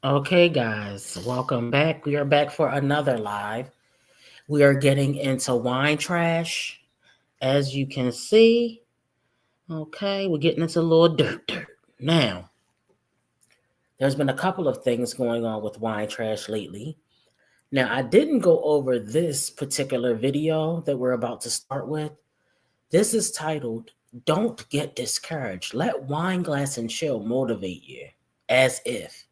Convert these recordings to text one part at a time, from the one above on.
Okay, guys, welcome back. We are back for another live. We are getting into wine trash. As you can see, okay, we're getting into a little dirt. Now, there's been a couple of things going on with wine trash lately. Now, I didn't go over this particular video that we're about to start with. This is titled, Don't Get Discouraged. Let Wine Glass and Chill motivate you, as if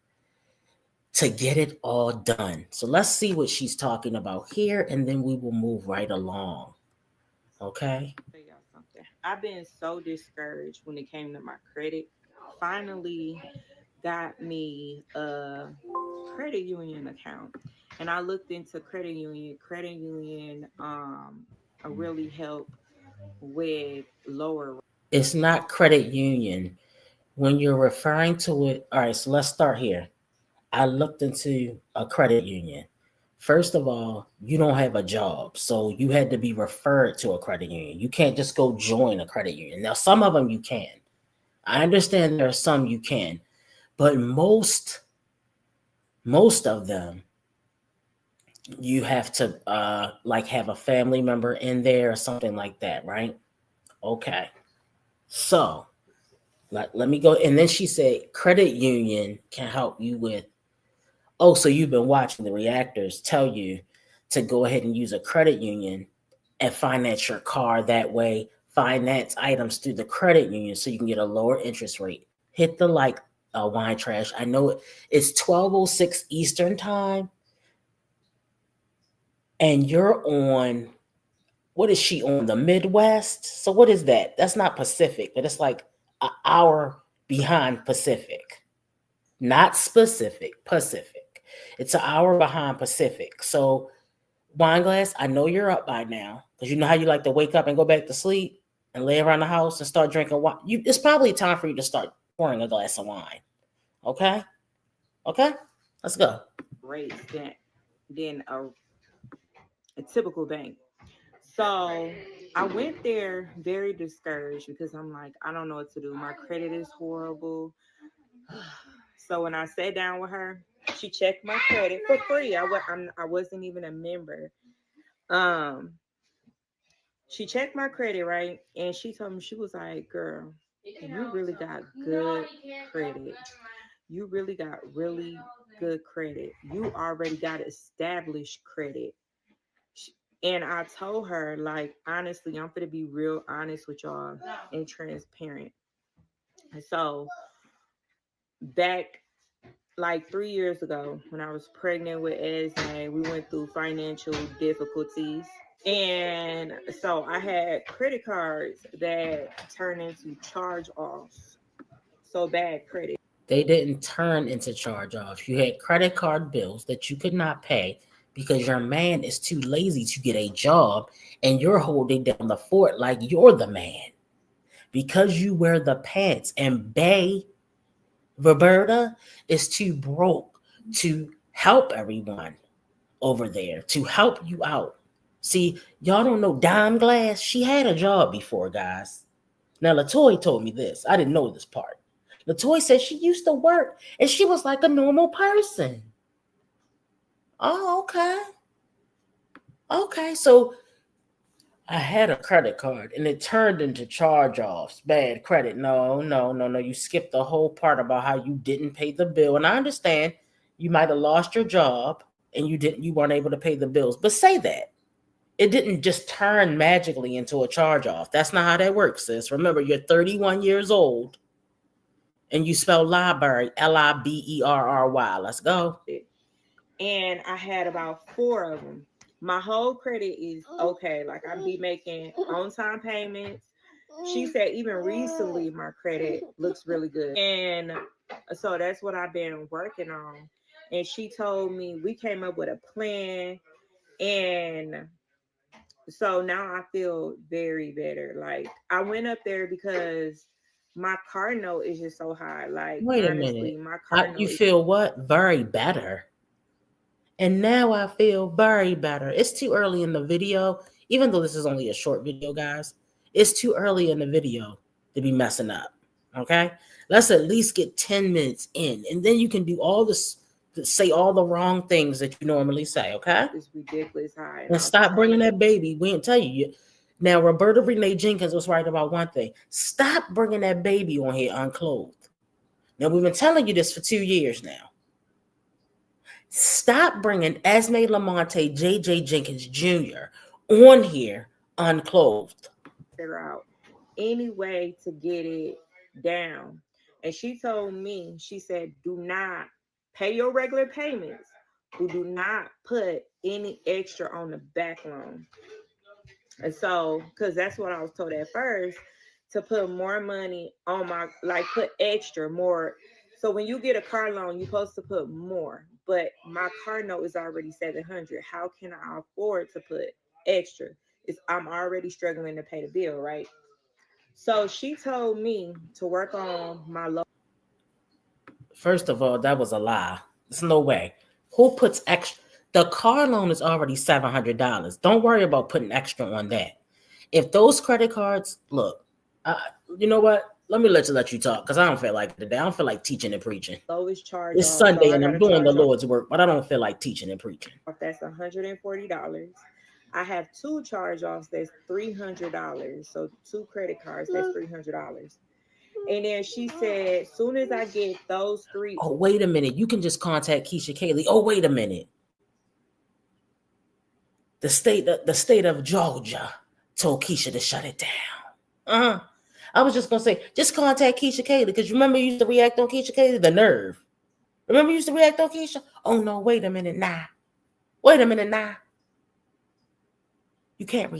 to get it all done. So let's see what she's talking about here, and then we will move right along. Okay. Tell y'all something. I've been so discouraged when it came to my credit. Finally got me a credit union account. And I looked into credit union. Credit union really help with lower. It's not credit union. When you're referring to it, all right, so let's start here. I looked into a credit union. First of all, you don't have a job, so you had to be referred to a credit union. You can't just go join a credit union. Now, some of them you can. I understand there are some you can, but most of them you have to like have a family member in there or something like that, right? Okay. So let me go. And then she said credit union can help you with, oh, so you've been watching the reactors tell you to go ahead and use a credit union and finance your car that way, finance items through the credit union so you can get a lower interest rate. Hit the like wine trash. I know it's 12:06 Eastern time, and you're on, what is she on, the Midwest? So what is that? That's not Pacific, but it's like an hour behind Pacific. Not specific, Pacific. It's an hour behind Pacific. So wine glass, I know you're up by now because you know how you like to wake up and go back to sleep and lay around the house and start drinking wine. It's probably time for you to start pouring a glass of wine. Okay? Okay? Let's go. Rates than a typical bank. So I went there very discouraged because I'm like, I don't know what to do. My credit is horrible. So when I sat down with her, she checked my credit for free. I wasn't even a member. Um, she checked my credit, right, and she told me, she was like, "Girl, you really got good credit. You really got really good credit. You already got established credit." And I told her, like, honestly, I'm going to be real honest with y'all and transparent. And so back like 3 years ago, when I was pregnant with Esme, we went through financial difficulties. And so I had credit cards that turned into charge offs. So bad credit. They didn't turn into charge offs. You had credit card bills that you could not pay because your man is too lazy to get a job and you're holding down the fort like you're the man because you wear the pants. And Bay Roberta is too broke to help everyone over there, to help you out. See, y'all don't know Dime Glass. She had a job before, guys. Now, Latoya told me this. I didn't know this part. Latoya said she used to work and she was like a normal person. Oh, okay. Okay. So I had a credit card and it turned into charge offs, bad credit. No, no, no, no. You skipped the whole part about how you didn't pay the bill. And I understand you might have lost your job and you weren't able to pay the bills. But say that. It didn't just turn magically into a charge off. That's not how that works, sis. Remember, you're 31 years old and you spell library Liberry. Let's go. And I had about four of them. My whole credit is okay. Like, I be making on time payments. She said even recently my credit looks really good. And so that's what I've been working on. And she told me, we came up with a plan. And so now I feel very better. Like, I went up there because my car note is just so high. Like, Wait a honestly, minute. my car You note is feel what? Very better. And now I feel very better. It's too early in the video, even though this is only a short video, guys. It's too early in the video to be messing up. Okay? Let's at least get 10 minutes in, and then you can do all this Say all the wrong things that you normally say, okay? It's ridiculous high, and And I'm stop trying bringing to. that baby. We didn't tell you. Now, Roberta Renee Jenkins was right about one thing. Stop bringing that baby on here unclothed. Now, we've been telling you this for 2 years now. Stop bringing Esme Lamonte J.J. Jenkins Jr. on here unclothed. Figure out any way to get it down. And she told me, she said, do not pay your regular payments, but do not put any extra on the back loan. And so, because that's what I was told at first, to put more money on my, like put extra more. So when you get a car loan, you're supposed to put more. But my car note is already 700. How can I afford to put extra? I'm already struggling to pay the bill, right? So she told me to work on my low. First of all, that was a lie. There's no way. Who puts extra? The car loan is already $700. Don't worry about putting extra on that. If those credit cards, look, uh, you know what? Let you talk because I don't feel like it today. I don't feel like teaching and preaching. Lowest charge It's off. So Sunday I and got I'm to doing the charge off. Lord's work, but I don't feel like teaching and preaching. That's $140. I have two charge offs. That's $300. So two credit cards. That's $300. And then she said, soon as I get those three. Oh, wait a minute. You can just contact Keisha Kaylee. Oh, wait a minute. The state of Georgia told Keisha to shut it down. Uh-huh. I was just gonna say, just contact Keisha Kaylee because remember you used to react on Keisha Kaylee, the nerve. Remember you used to react on Keisha? Oh no, wait a minute, nah. Wait a minute, nah. You can't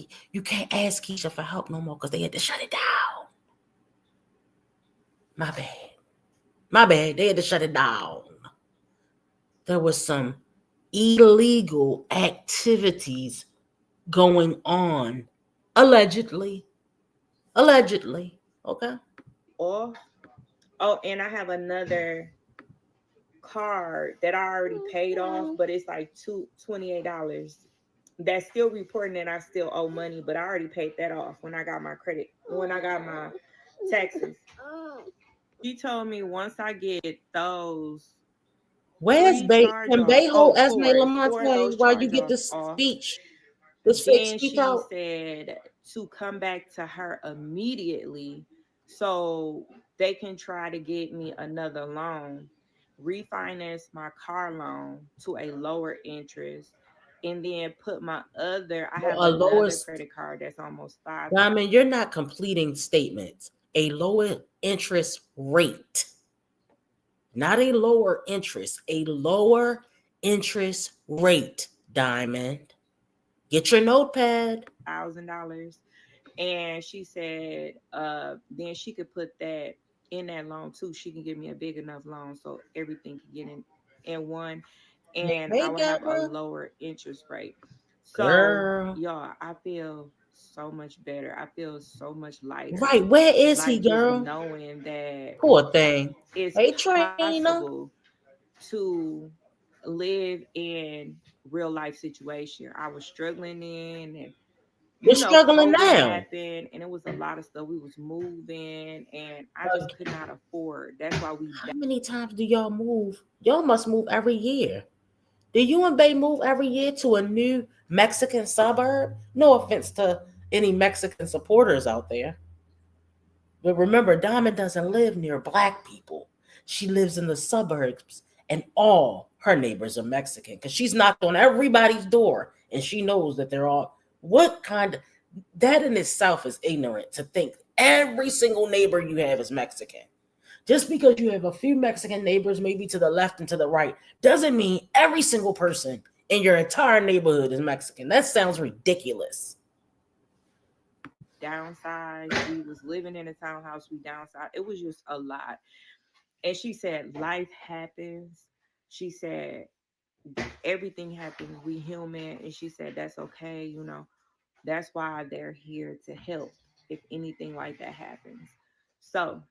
ask Keisha for help no more because they had to shut it down. My bad. My bad. They had to shut it down. There was some illegal activities going on. Allegedly. Allegedly. Okay. Off. Oh, and I have another card that I already paid off, but it's like $28. That's still reporting that I still owe money, but I already paid that off when I got my credit, when I got my taxes. She told me once I get those Where's three Bay? charge Can offs, Bay oh, hold Esme four of Lamont those while you charge get offs this off, speech, this fake then speech she out? said to come back to her immediately so they can try to get me another loan, refinance my car loan to a lower interest, and then put my other, I have A lower another credit card that's almost five. Diamond, you're not completing statements. A lower interest rate, not a lower interest, a lower interest rate. Diamond, get your notepad. $1,000. And she said then she could put that in that loan too. She can give me a big enough loan so everything can get in one, and I Hey, will have a Deborah, lower interest rate. So girl. y'all, I feel so much better. I feel so much lighter. Right, where is he, Like just girl? knowing that Poor thing. it's Hey, Trina. possible to live in real life situation I was struggling in. And You're struggling COVID now. happened and it was a lot of stuff. We was moving and I just could not afford. That's why we How many times do y'all move? Y'all must move every year. Do you and Bay move every year to a new Mexican suburb? No offense to any Mexican supporters out there. But remember, Diamond doesn't live near black people. She lives in the suburbs, and all her neighbors are Mexican because she's knocked on everybody's door and she knows that they're all what kind of that in itself is ignorant to think every single neighbor you have is Mexican. Just because you have a few Mexican neighbors, maybe to the left and to the right, doesn't mean every single person in your entire neighborhood is Mexican. That sounds ridiculous. downsized. We was living in a townhouse. We downsized. It was just a lot. And she said, life happens. She said, everything happens. We human. And she said, that's okay. That's why they're here to help if anything like that happens. So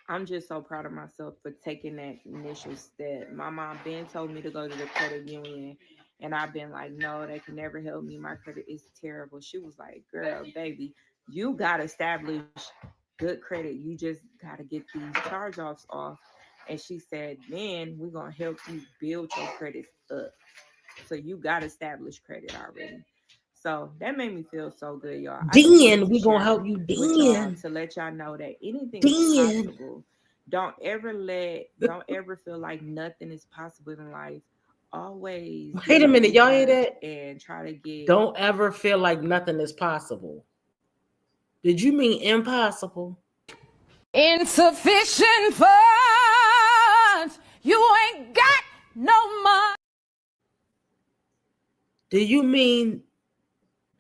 I'm just so proud of myself for taking that initial step. My mom been told me to go to the credit union, and I've been like, no, they can never help me. My credit is terrible. She was like, girl, baby, you got to establish good credit. You just got to get these charge offs off. And she said, then we're gonna help you build your credit up. So you got established credit already. So that made me feel so good, y'all. I just wanted Then to we gonna share help you. with y'all Then, to let y'all know that anything is then. possible. Don't ever feel like nothing is possible in life. Always do Wait a your minute, y'all hear research that? and try to get Don't ever feel like nothing is possible. Did you mean impossible? Insufficient funds. You ain't got no money. Do you mean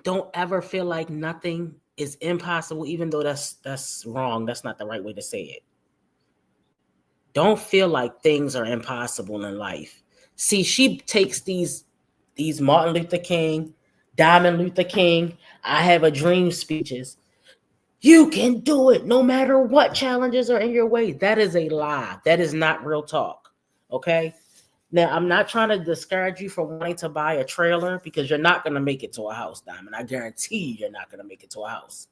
don't ever feel like nothing is impossible, even though that's wrong? That's not the right way to say it. Don't feel like things are impossible in life. See, she takes these Martin Luther King, Diamond Luther King, I have a dream speeches. You can do it no matter what challenges are in your way. That is a lie. That is not real talk. Okay? Now, I'm not trying to discourage you from wanting to buy a trailer because you're not going to make it to a house, Diamond. I guarantee you're not going to make it to a house.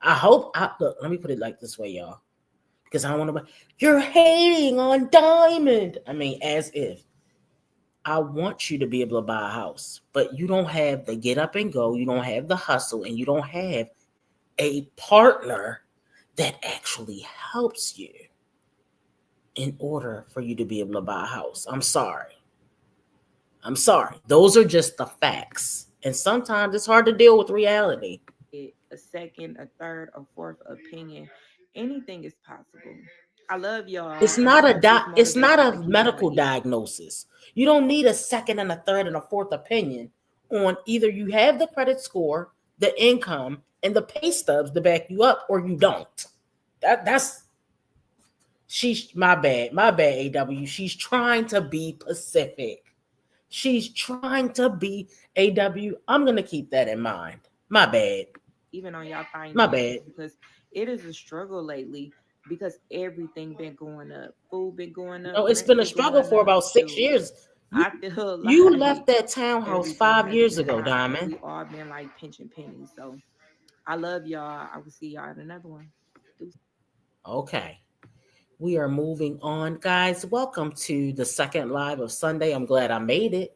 Look, let me put it like this way, y'all, because I don't want to buy. You're hating on Diamond. I mean, as if. I want you to be able to buy a house, but you don't have the get up and go. You don't have the hustle, and you don't have a partner that actually helps you in order for you to be able to buy a house. I'm sorry. Those are just the facts. And sometimes it's hard to deal with reality. a second, a third, a fourth opinion. Anything is possible. I love y'all, It's and I not hope this it's motivates not y'all to a keep medical going. diagnosis. You don't need a second and a third and a fourth opinion on either you have the credit score, the income, and the pay stubs to back you up, or you don't. That's she's my bad, AW. She's trying to be Pacific. She's trying to be AW. I'm gonna keep that in mind. My bad. Even on y'all My finances, bad. because it is a struggle lately, because everything been going up. Food been going up, No, it's rent been a been struggle going for up. about 6 years. You I feel you like left that townhouse everything 5 years has been ago, high. Diamond. We all been like pinching pennies. So I love y'all. I will see y'all in another one. Okay. We are moving on, guys. Welcome to the second live of Sunday. I'm glad I made it.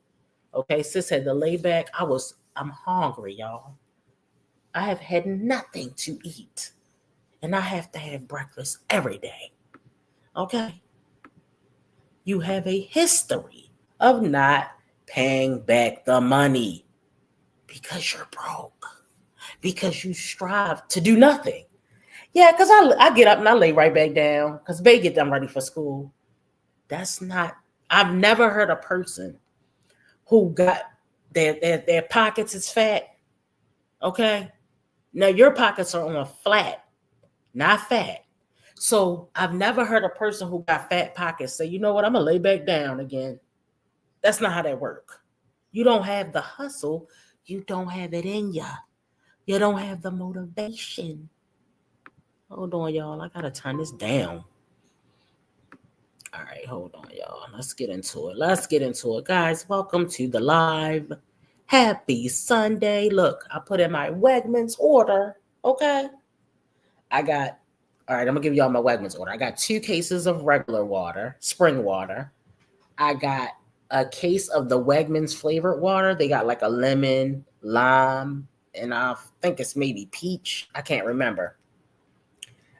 Okay, sis had to lay back. I'm hungry, y'all. I have had nothing to eat, and I have to have breakfast every day. Okay. You have a history of not paying back the money because you're broke, because you strive to do nothing. Yeah, because I get up and I lay right back down because they get them ready for school. I've never heard a person who got their pockets is fat. Okay. Now your pockets are on flat, not fat. So I've never heard a person who got fat pockets say, you know what, I'm gonna lay back down again. That's not how that works. You don't have the hustle. You don't have it in you. You don't have the motivation. Hold on, y'all. I gotta turn this down. All right, hold on, y'all. Let's get into it. Guys, welcome to the live. Happy Sunday. Look, I put in my Wegmans order. Okay. All right, I'm gonna give y'all my Wegmans order. I got 2 cases of regular water, spring water. I got a case of the Wegmans flavored water. They got like a lemon, lime, and I think it's maybe peach. I can't remember.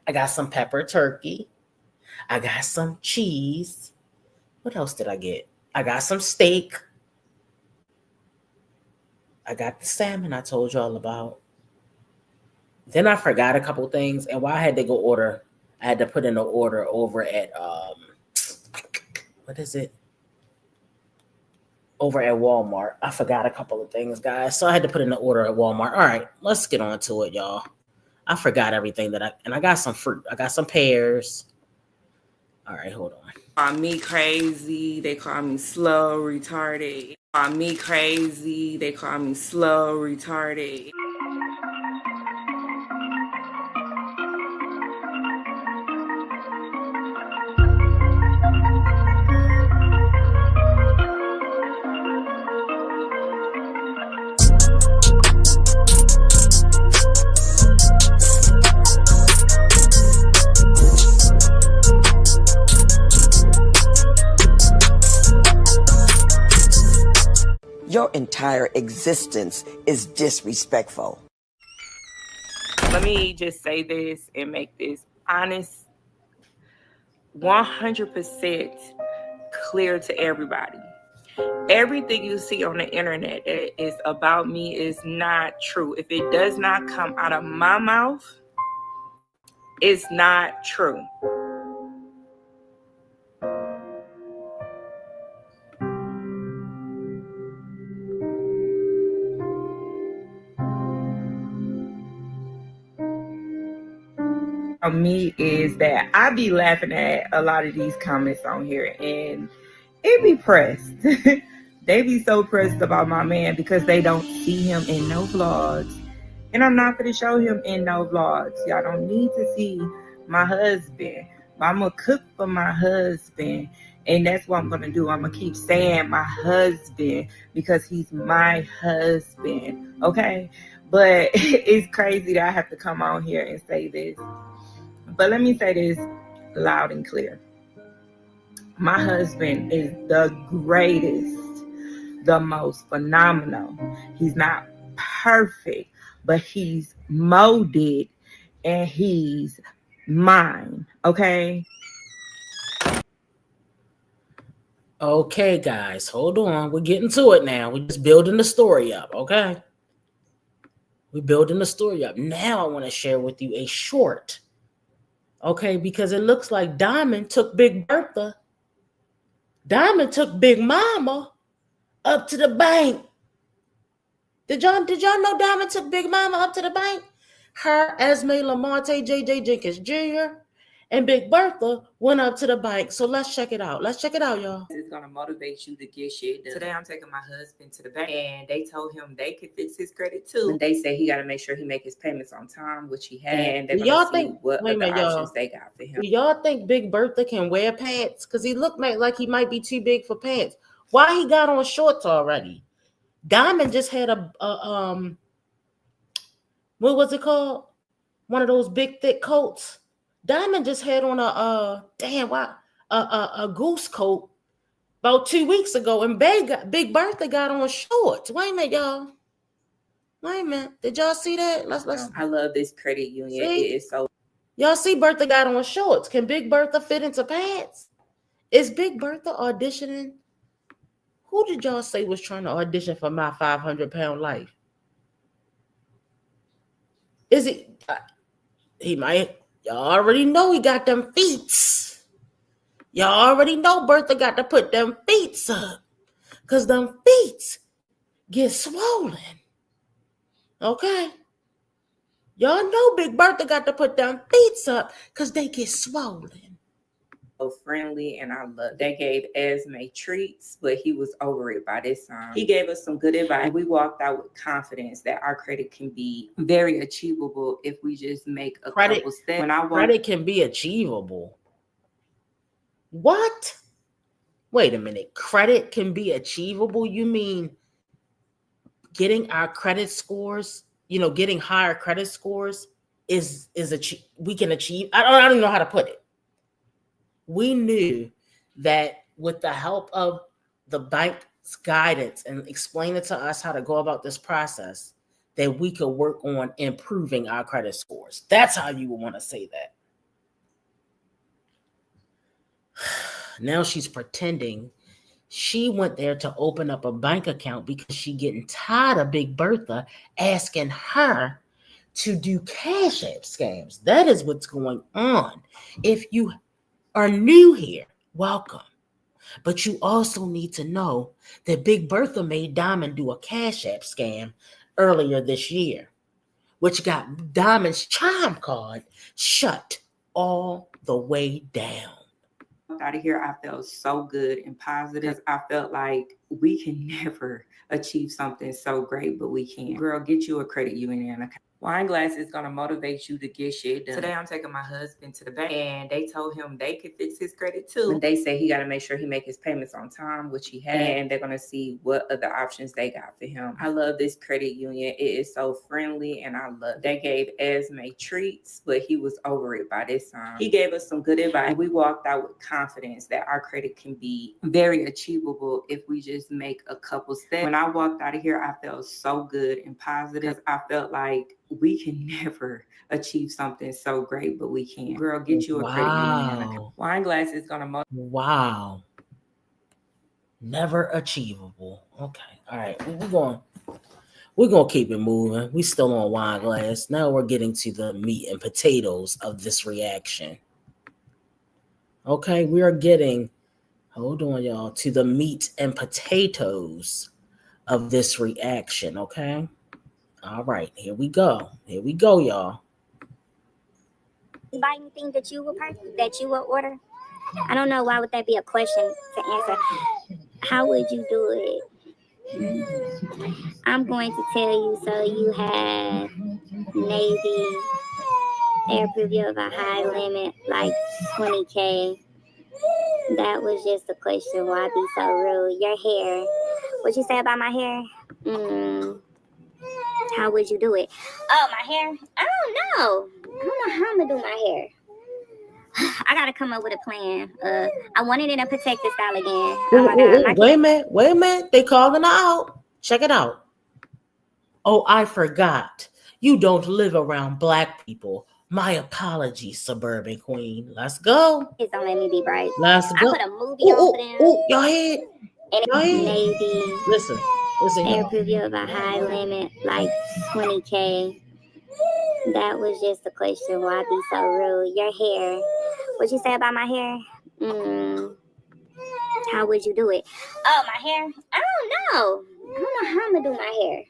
I got some pepper turkey. I got some cheese. What else did I get? I got some steak. I got the salmon I told y'all about. Then I forgot a couple things. And while I had to go order, I had to put in an order over at, what is it? Over at Walmart. I forgot a couple of things, guys. So I had to put in an order at Walmart. All right, let's get on to it, y'all. I forgot everything and I got some fruit. I got some pears. All right, hold on. Call me crazy. They call me slow, retarded. Call me crazy. They call me slow, retarded. Your entire existence is disrespectful. Let me just say this and make this honest, 100% clear to everybody. Everything you see on the internet that is about me is not true. If it does not come out of my mouth, it's not true. Me is that I be laughing at a lot of these comments on here, and it be pressed. They be so pressed about my man because they don't see him in no vlogs. And I'm not going to show him in no vlogs. Y'all don't need to see my husband. I'm going to cook for my husband. And that's what I'm going to do. I'm going to keep saying my husband because he's my husband. Okay? But it's crazy that I have to come on here and say this. But let me say this loud and clear. My husband is the greatest, the most phenomenal. He's not perfect, but he's molded and he's mine. Okay? Okay, guys, hold on. We're getting to it now. We're just building the story up, okay? We're building the story up. Now I want to share with you a short, okay? Because it looks like Diamond took Big Bertha. Diamond took Big Mama up to the bank. Did y'all know Diamond took Big Mama up to the bank? Her, Esme Lamonte, J.J. Jenkins Jr., and Big Bertha went up to the bank. So let's check it out. Let's check it out, y'all. It's going to motivate you to get shit done. Today I'm taking my husband to the bank, and they told him they could fix his credit too. And they say he got to make sure he make his payments on time, which he had. And they're going to see what other options they got for him. Do y'all think Big Bertha can wear pants? Because he looked like he might be too big for pants. Why he got on shorts already? Diamond just had a what was it called? One of those big thick coats. Diamond just had on a goose coat about 2 weeks ago, and Big Bertha got on shorts. Wait a minute, y'all. Wait a minute. Did y'all see that? Let's. I love this credit union. See? It is so. Y'all see Bertha got on shorts. Can Big Bertha fit into pants? Is Big Bertha auditioning? Who did y'all say was trying to audition for My 500-Pound Life? Is he? He might. Y'all already know he got them feet. Y'all already know Bertha got to put them feet up. Because them feet get swollen. Okay? Y'all know Big Bertha got to put them feet up because they get swollen. So friendly, and I love. They gave Esme treats, but he was over it by this time. He gave us some good advice. We walked out with confidence that our credit can be very achievable if we just make a couple steps. Credit can be achievable. What? Wait a minute. Credit can be achievable? You mean getting our credit scores, getting higher credit scores we can achieve? I don't even know how to put it. We knew that with the help of the bank's guidance and explaining to us how to go about this process, that we could work on improving our credit scores. That's how you would want to say that. Now she's pretending she went there to open up a bank account because she's getting tired of Big Bertha asking her to do Cash App scams. That is what's going on. If you are new here, welcome. But you also need to know that Big Bertha made Diamond do a Cash App scam earlier this year, which got Diamond's chime card shut all the way down. Out of here, I felt so good and positive. I felt like we can never achieve something so great, but we can. Girl, get you a credit union account. Wine Glass is going to motivate you to get shit done. Today, I'm taking my husband to the bank, and they told him they could fix his credit too. And they say he got to make sure he make his payments on time, which he had, and they're going to see what other options they got for him. I love this credit union. It is so friendly, and I love it. They gave Esme treats, but he was over it by this time. He gave us some good advice. We walked out with confidence that our credit can be very achievable if we just make a couple steps. When I walked out of here, I felt so good and positive. I felt like we can never achieve something so great, but we can. Girl, get you a credit union. Wine Glass is gonna Wow. Never achievable. Okay. All right. We're gonna keep it moving. We still on Wine Glass. Now we're getting to the meat and potatoes of this reaction. Okay, we are getting, hold on, y'all, to the meat and potatoes of this reaction. Okay. All right, here we go. Here we go, y'all. Buy anything that you will order? I don't know. Why would that be a question to answer? How would you do it? I'm going to tell you. So you have Navy air preview of a high limit, like 20K. That was just a question. Why be so rude? Your hair. What you say about my hair? How would you do it? Oh, my hair? I don't know. I don't know how I'm gonna do my hair. I gotta come up with a plan. I wanted it in a protective style again. Oh my God. Wait a minute. They calling out. Check it out. Oh, I forgot. You don't live around black people. My apologies, suburban queen. Let's go. Please don't let me be bright. Let's go. I put a movie on for them. Y'all head. And Navy. Listen. Air preview of a high limit, like 20K. That was just a question. Why be so rude? Your hair. What you say about my hair? How would you do it? Oh, my hair? I don't know. I don't know how I'm gonna do my hair.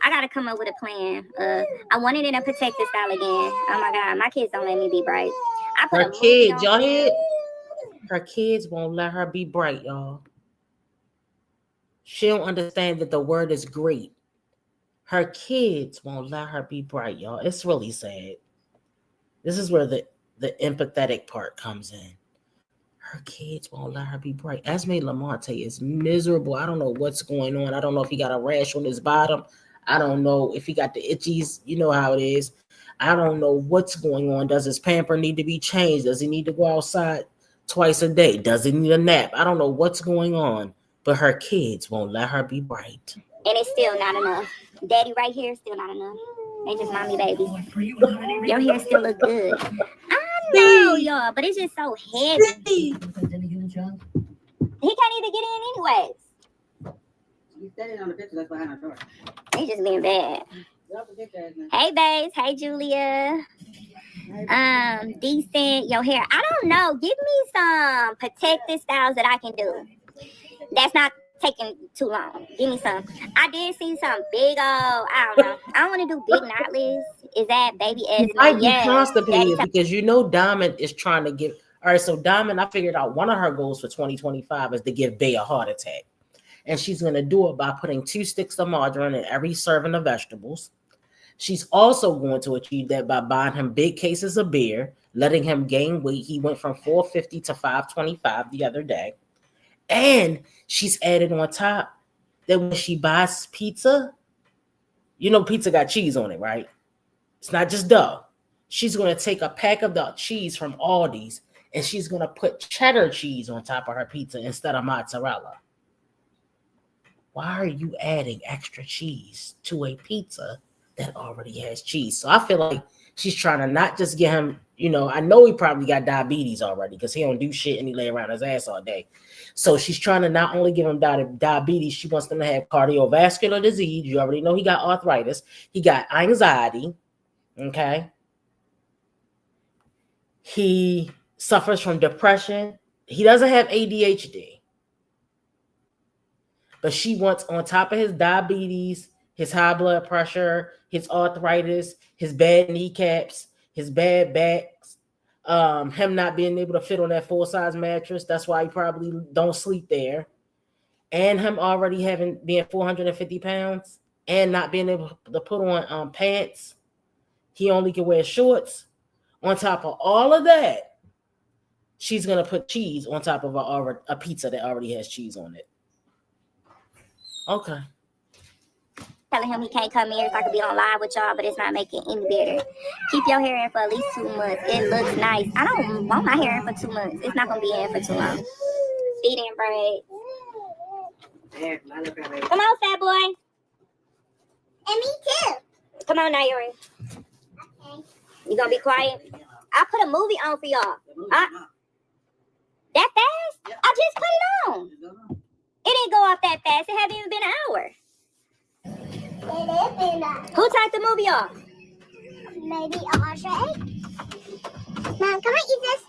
I gotta come up with a plan. I wanted it in a protective style again. Oh my God, my kids don't let me be bright. I put her kids, y'all hear? Her kids won't let her be bright, y'all. She don't understand that the word is great. Her kids won't let her be bright, y'all. It's really sad. This is where the empathetic part comes in. Her kids won't let her be bright. Esme Lamonte is miserable. I don't know what's going on. I don't know if he got a rash on his bottom. I don't know if he got the itchies. You know how it is. I don't know what's going on. Does his pamper need to be changed? Does he need to go outside twice a day? Does he need a nap? I don't know what's going on. But her kids won't let her be bright. And it's still not enough. Daddy right here, still not enough. They just mommy baby. Your hair still look good. I know, y'all, but it's just so heavy. He can't even get in anyways. You said it on the picture, that's behind our door. They just being bad. Hey, babes. Hey, Julia. Decent. Your hair. I don't know. Give me some protective styles that I can do. That's not taking too long. Give me some. I did see some big old, I don't know. I don't want to do big knotless. Is that baby Esme? You might be constipated because you know Diamond is trying to give. All right, so Diamond, I figured out one of her goals for 2025 is to give Bay a heart attack. And she's going to do it by putting 2 sticks of margarine in every serving of vegetables. She's also going to achieve that by buying him big cases of beer, letting him gain weight. He went from 450 to 525 the other day. And she's added on top that when she buys pizza, you know, pizza got cheese on it, right? It's not just dough. She's going to take a pack of the cheese from Aldi's and she's going to put cheddar cheese on top of her pizza instead of mozzarella. Why are you adding extra cheese to a pizza that already has cheese? So I feel like she's trying to not just get him, you know, I know he probably got diabetes already because he don't do shit and he lay around his ass all day. So she's trying to not only give him diabetes, she wants them to have cardiovascular disease. You already know he got arthritis. He got anxiety. Okay. He suffers from depression. He doesn't have ADHD. But she wants on top of his diabetes, his high blood pressure, his arthritis, his bad kneecaps, his bad backs, him not being able to fit on that full-size mattress. That's why he probably don't sleep there. And him already being 450 pounds and not being able to put on pants. He only can wear shorts. On top of all of that, she's gonna put cheese on top of a pizza that already has cheese on it. Okay. Telling him he can't come here so I could be on live with y'all, but it's not making any better. Keep your hair in for at least 2 months. It looks nice. I don't want my hair in for 2 months. It's not gonna be in for too long. Feed in braids. Come on, fat boy. And me too. Come on now, Yuri. Okay. You gonna be quiet? I put a movie on for y'all. That fast? I just put it on. It didn't go off that fast. It hasn't even been an hour. Who turned the movie off? Maybe Audrey. Mom, can I eat this?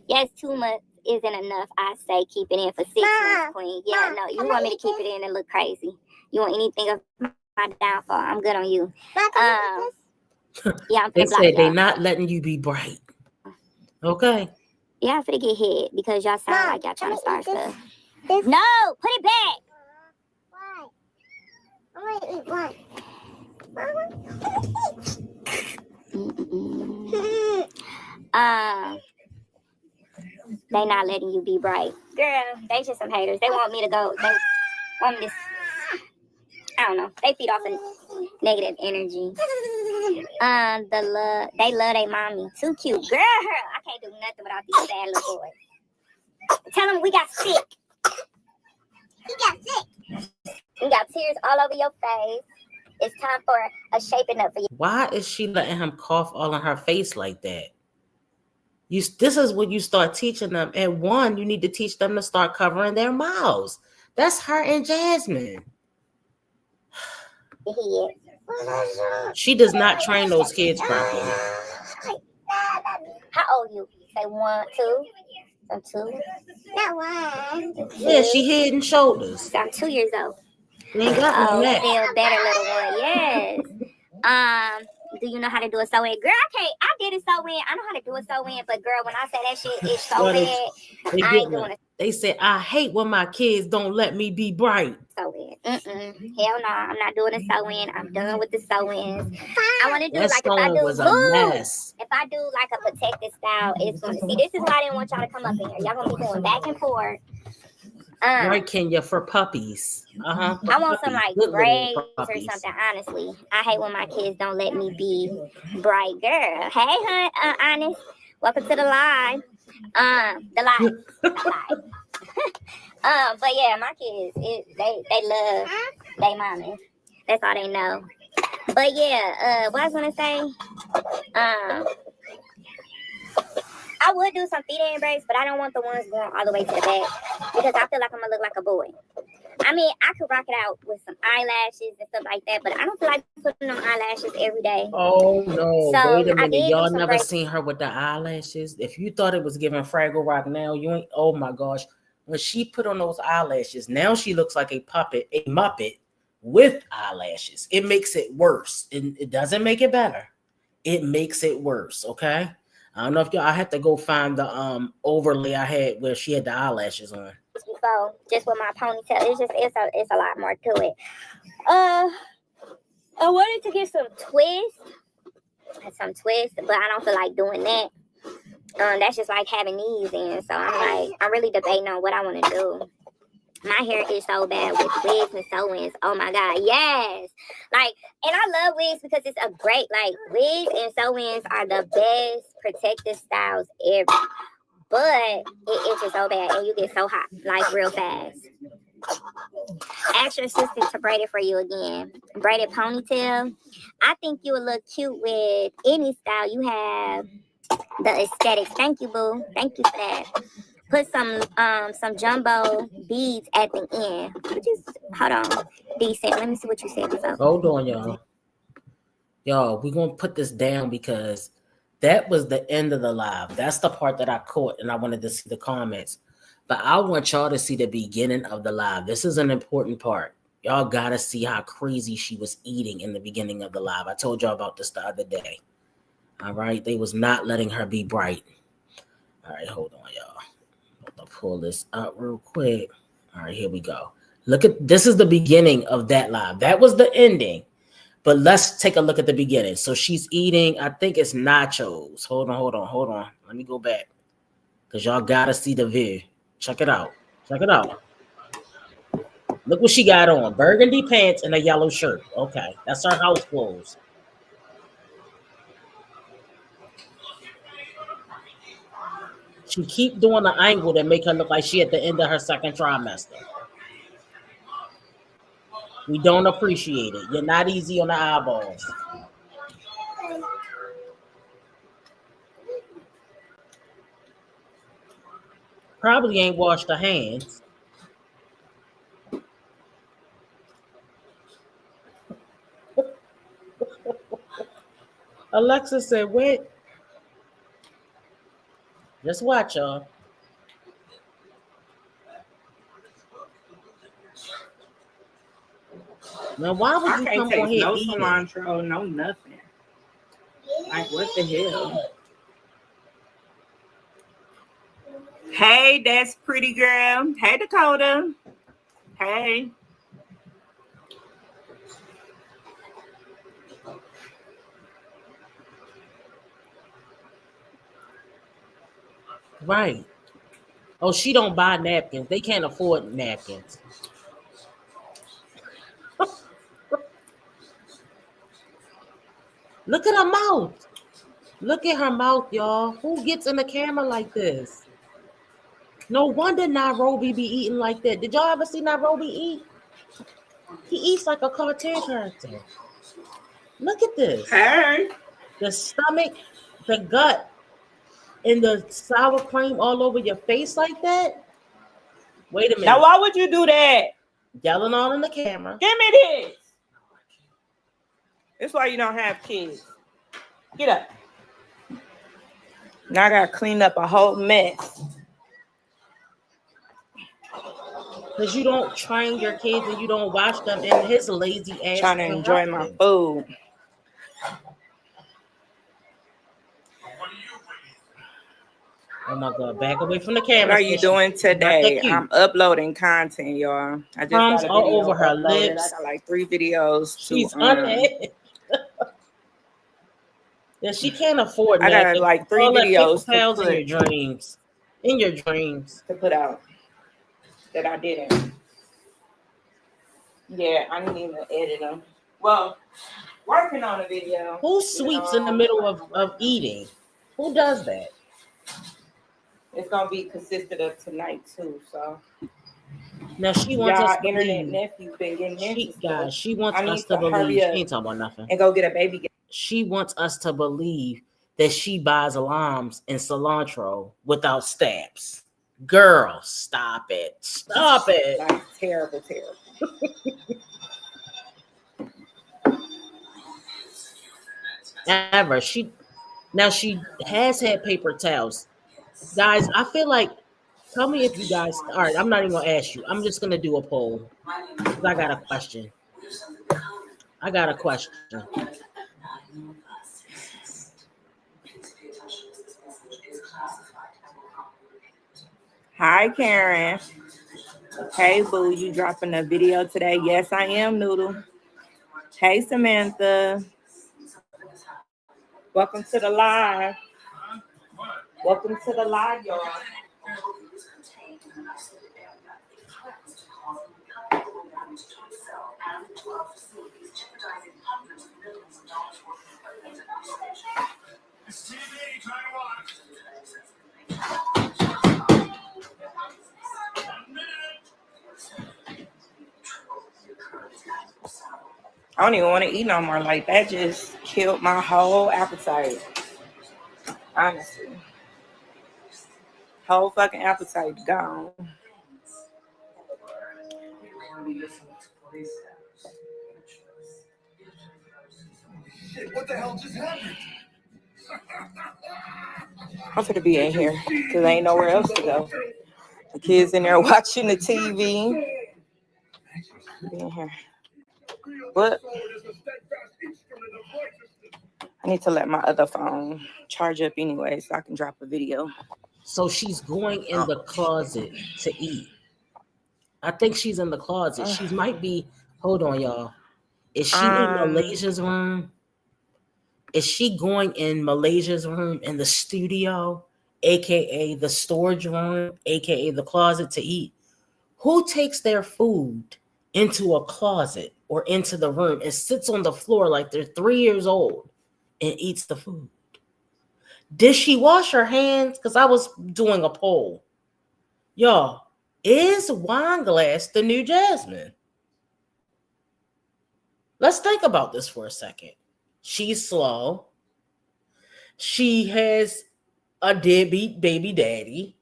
Yes, 2 months isn't enough. I say keep it in for 6 months, Queen. Yeah, no, you want me to keep it in and look crazy. You want anything of my downfall? I'm good on you. Yeah, I'm they finna block said they y'all. not letting you be bright. Okay. Yeah, I'm finna get hit because y'all sound like y'all trying to start stuff. No, put it back. Why? I want to eat one. They not letting you be bright. Girl, they just some haters. They want me to go. They want me to, I don't know. They feed off of negative energy. They love their mommy. Too cute. Girl, I can't do nothing without these bad little boys. Tell them we got sick. We got sick. You got tears all over your face. It's time for a shaping up for you. Why is she letting him cough all on her face like that? This is what you start teaching them. And one, you need to teach them to start covering their mouths. That's her and Jasmine. She does not train those kids properly. How old are you? Say 1, 2. I'm 2. Not 1. 2. Yeah, she head and shoulders. I'm 2 years old. You ain't got no neck. Feel better, little one. Yes. Do you know how to do a sew in? Girl, I did a sew in. I know how to do a sew in, but girl, when I say that shit is so bad, I ain't doing it. They said, I hate when my kids don't let me be bright. Sew in. Hell no, I'm not doing a sew in. I'm done with the sew ins. I want to do That like if I do was a mess. If I do like a protective style, it's gonna see. This is why I didn't want y'all to come up in here. Y'all gonna be going back and forth. Right, Kenya, for puppies. I want some like braids or something. Honestly, I hate when my kids don't let me be bright. Girl, hey, hun, honest. Welcome to the live. The live. But yeah, my kids, they love they mommy. That's all they know. But yeah, what I was gonna say, I would do some feet in braids, but I don't want the ones going all the way to the back because I feel like I'm gonna look like a boy. I mean, I could rock it out with some eyelashes and stuff like that, but I don't feel like putting on eyelashes every day. Oh no! So wait a minute, y'all never braids. Seen her with the eyelashes? If you thought it was giving Fraggle Rock, now you ain't. Oh my gosh! When she put on those eyelashes, now she looks like a Muppet with eyelashes. It makes it worse, and it doesn't make it better. It makes it worse. Okay. I don't know if I had to go find the overlay I had where she had the eyelashes on. Before, just with my ponytail, it's a lot more to it. I wanted to get some twists, but I don't feel like doing that. That's just like having these in. So I'm really debating on what I want to do. My hair is so bad with wigs and sew-ins. Oh my God, yes. Like, and I love wigs because it's a great, like, wigs and sew-ins are the best protective styles ever. But it itches so bad and you get so hot, like, real fast. Ask your assistant to braid it for you again. Braided ponytail. I think you would look cute with any style. You have the aesthetics. Thank you, boo. Thank you for that. Put some jumbo beads at the end. Hold on. Decent. Let me see what you said before. Hold on, y'all. Y'all, we're gonna put this down because that was the end of the live. That's the part that I caught, and I wanted to see the comments. But I want y'all to see the beginning of the live. This is an important part. Y'all gotta see how crazy she was eating in the beginning of the live. I told y'all about this the other day. All right, they was not letting her be bright. All right, hold on, y'all. I'll pull this up real quick. All right, here we go. Look at this is the beginning of that live. That was the ending. But let's take a look at the beginning. So she's eating, I think it's nachos. Hold on. Let me go back. Because y'all gotta see the view. Check it out. Look what she got on. Burgundy pants and a yellow shirt. Okay, that's her house clothes. She keep doing the angle that make her look like she at the end of her second trimester. We don't appreciate it. You're not easy on the eyeballs. Probably ain't washed her hands. Alexa said, wait. Just watch, y'all. Now, why would you come on here no eating? cilantro, no nothing. Like, what the hell? Hey, that's pretty girl. Hey, Dakota. Hey. Right. Oh, she don't buy napkins. They can't afford napkins. Look at her mouth. Look at her mouth, y'all. Who gets in the camera like this? No wonder Nairobi be eating like that. Did y'all ever see Nairobi eat? He eats like a cartoon character. Look at this. Hey. The stomach, the gut, and the sour cream all over your face like that. Wait a minute. Now, why would you do that? Yelling on in the camera. Give me this. That's why you don't have kids. Get up. Now I gotta clean up a whole mess. Because you don't train your kids and you don't watch them in his lazy ass. Trying to enjoy my food. Oh my God, back away from the camera. What are you doing today? I'm uploading content, y'all. I just got a all video over her uploaded. lips. I got like 3 videos. She's unhinged. Yeah, she can't afford. I got like 3 videos to put in your dreams. In your dreams to put out that I didn't. Yeah, I didn't even edit them. Well, working on a video. Who sweeps in the middle of eating? Who does that? It's gonna be consistent of tonight too. So now she wants us to internet believe. nephew been getting Guys, she wants us to believe. She ain't talking about nothing. And go get a baby. She wants us to believe that she buys limes and cilantro without stamps. Girl, stop it. Stop it. Like, terrible. Ever. She has had paper towels. Guys, I feel like, tell me if you guys, all right, I'm not even gonna ask you. I'm just gonna do a poll. Because I got a question. Hi, Karen. Hey, boo, you dropping a video today? Yes, I am, Noodle. Hey, Samantha. Welcome to the live. Welcome to the live, y'all. I don't even want to eat no more. Like, that just killed my whole appetite. Honestly. Whole fucking appetite gone. What the hell just happened? I'm finna be in here because ain't nowhere else to go. The kids in there watching the TV. Be in here. What? I need to let my other phone charge up anyway so I can drop a video. So she's going in the closet to eat. I think she's in the closet. She might be. Hold on, y'all. Is she in Malaysia's room? Is she going in Malaysia's room in the studio, aka the storage room, aka the closet to eat? Who takes their food into a closet or into the room and sits on the floor like they're 3 years old and eats the food? Did she wash her hands? Because I was doing a poll. Y'all, is wine glass the new jasmine? Let's think about this for a second. She's slow. She has a deadbeat baby daddy.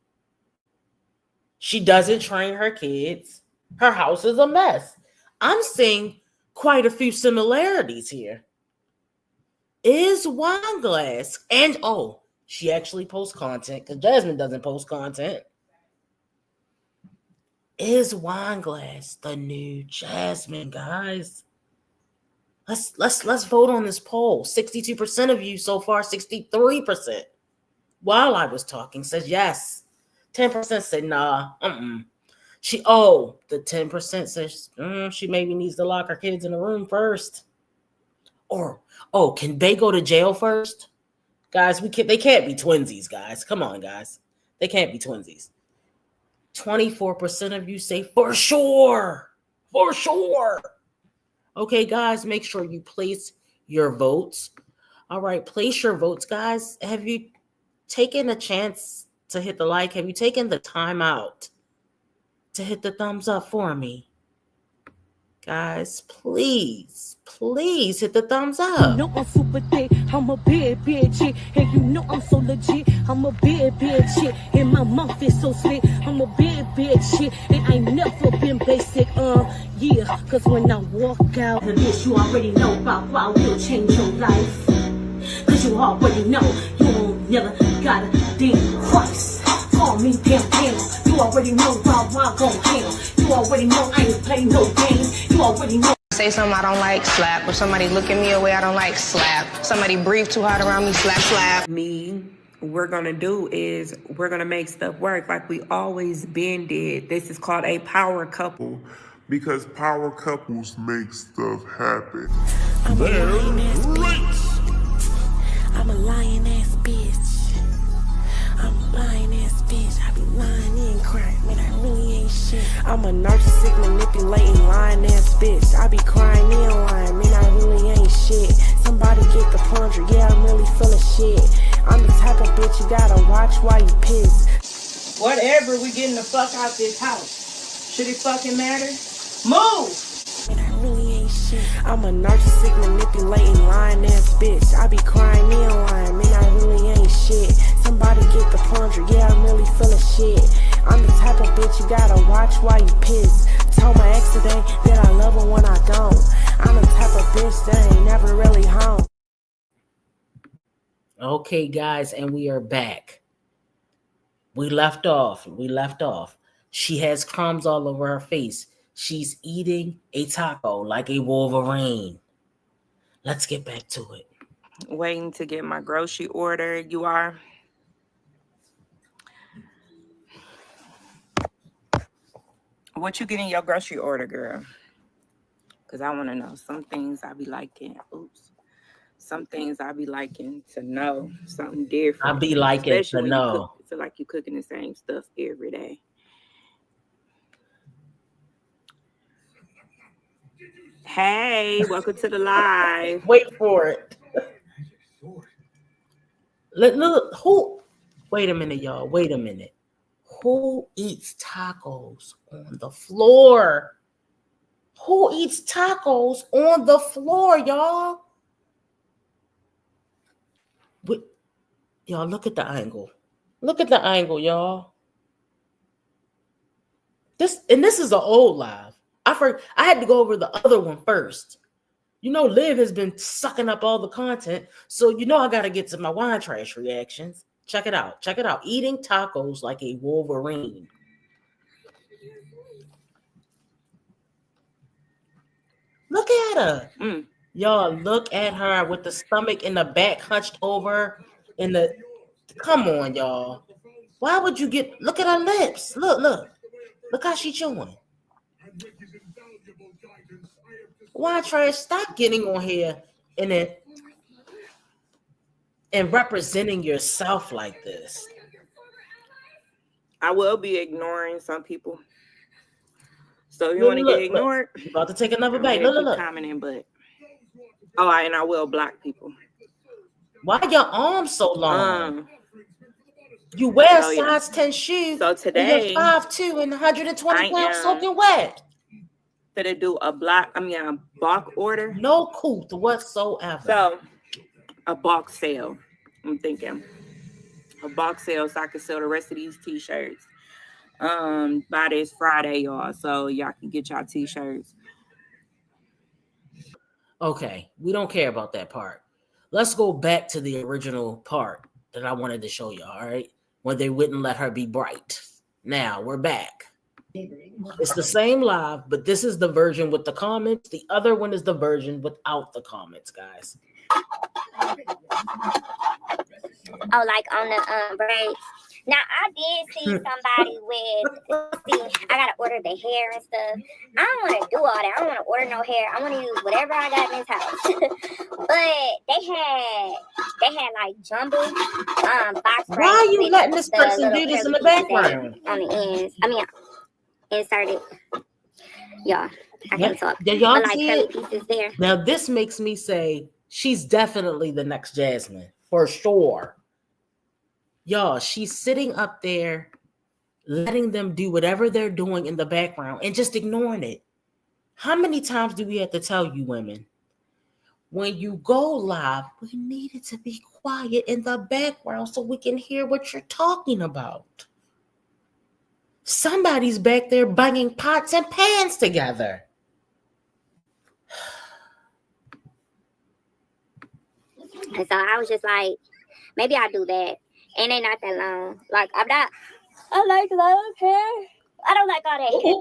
She doesn't train her kids. Her house is a mess. I'm seeing quite a few similarities here. Is wine glass, and she actually posts content because Jasmine doesn't post content. Is wine glass the new Jasmine, guys? Let's vote on this poll. 62% of you so far, 63%. While I was talking, says yes. 10% said nah. The 10% says she maybe needs to lock her kids in a room first. Or can they go to jail first? Guys, they can't be twinsies, guys. Come on, guys. They can't be twinsies. 24% of you say for sure. For sure. Okay, guys, make sure you place your votes. All right, place your votes, guys. Have you taken a chance to hit the like? Have you taken the time out to hit the thumbs up for me? Guys, please hit the thumbs up. You know I'm super thick, I'm a bad chick. And you know I'm so legit, I'm a bad chick. And my mouth is so slick, I'm a bad chick. And I never been basic, yeah. Cause when I walk out, the bitch you already know about why will change your life. Cause you already know you won't never gotta think twice. Call me damn. You already know why I'm gon' handle. You already know I ain't play no games. You already know. Say something I don't like, slap. If somebody look at me a way I don't like, slap. Somebody breathe too hard around me, slap. We're gonna do is we're gonna make stuff work like we always been did. This is called a power couple. Because power couples make stuff happen. I'm a lying ass bitch. I'm a lying ass bitch. I be lying and crying, man. I really ain't shit. I'm a narcissistic, manipulating, lying ass bitch. I be crying and lying, man. I really ain't shit. Somebody get the plunger, yeah, I'm really full of shit. I'm the type of bitch you gotta watch while you piss. Whatever, we getting the fuck out this house. Should it fucking matter? Move! Man, I really ain't shit. I'm a narcissistic, manipulating, lying ass bitch. I be crying and lying, man. I really ain't shit. Somebody get the plunger, yeah, I'm really full of shit. I'm the type of bitch you gotta watch while you piss. Told my ex today that I love her when I don't. I'm the type of bitch that ain't never really home. Okay, guys, and we are back. We left off. She has crumbs all over her face. She's eating a taco like a Wolverine. Let's get back to it. Waiting to get my grocery order. You are? What you getting your grocery order, girl? Because I want to know. Some things I be liking. Some things I be liking to know. Something different. I be liking especially to when know. You feel like you're cooking the same stuff every day. Hey, welcome to the live. Wait for it. Look, who? Wait a minute, y'all. Wait a minute. Who eats tacos on the floor? Who eats tacos on the floor, y'all? Y'all, look at the angle. Look at the angle, y'all. This is an old live. I had to go over the other one first. You know, Liv has been sucking up all the content, so you know I got to get to my wine trash reactions. Check it out. Eating tacos like a Wolverine. Look at her. Y'all, look at her with the stomach in the back hunched over. Come on, y'all. Why would you look at her lips. Look how she chewing. Why, Trash? Stop getting on here and representing yourself like this. I will be ignoring some people. So if you want to get ignored, you're about to take another bite. Keep commenting, but and I will block people. Why your arms so long? You wear size 10 shoes. So today, you're 5'2" and 120 pounds soaking wet. Gonna do a bulk order. No couth whatsoever. So a bulk sale. I'm thinking a bulk sale so I can sell the rest of these t-shirts. By this Friday, y'all. So y'all can get y'all t-shirts. Okay, we don't care about that part. Let's go back to the original part that I wanted to show y'all, all right? When they wouldn't let her be bright. Now, we're back. It's the same live, but this is the version with the comments. The other one is the version without the comments, guys. Oh, like on the braids. Now, I did see somebody I got to order the hair and stuff. I don't want to do all that. I don't want to order no hair. I want to use whatever I got in this house. But they had like jumbo box braids. Why are you letting this person do this in the background? On the ends. I mean, inserted. Y'all, I can't talk. Yeah, y'all but like see curly it? pieces there. Now, this makes me say she's definitely the next Jasmine, for sure. Y'all, she's sitting up there, letting them do whatever they're doing in the background and just ignoring it. How many times do we have to tell you women? When you go live, we need it to be quiet in the background so we can hear what you're talking about. Somebody's back there banging pots and pans together. And so I was just like, maybe I'll do that. And they not that long. Like, I like long hair. I don't like all that hair.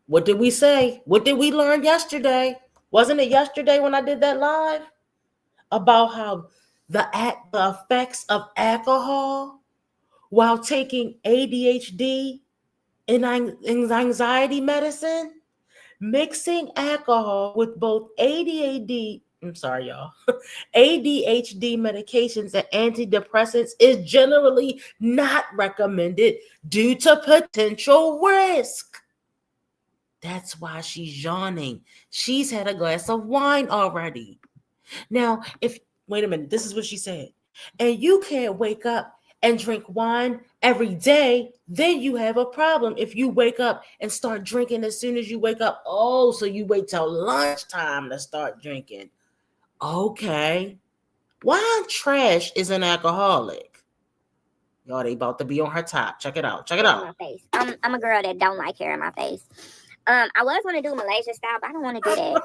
What did we say? What did we learn yesterday? Wasn't it yesterday when I did that live? About how the effects of alcohol while taking ADHD and anxiety medicine, mixing alcohol with both ADHD medications and antidepressants is generally not recommended due to potential risk. That's why she's yawning. She's had a glass of wine already. Now, wait a minute, this is what she said. And you can't wake up and drink wine every day, then you have a problem. If you wake up and start drinking as soon as you wake up, so you wait till lunchtime to start drinking. Okay. Why Trash is an alcoholic? Y'all, they about to be on her top. Check it out. Check it out. My face. I'm a girl that don't like hair in my face. I was going to do Malaysia style, but I don't want to do that.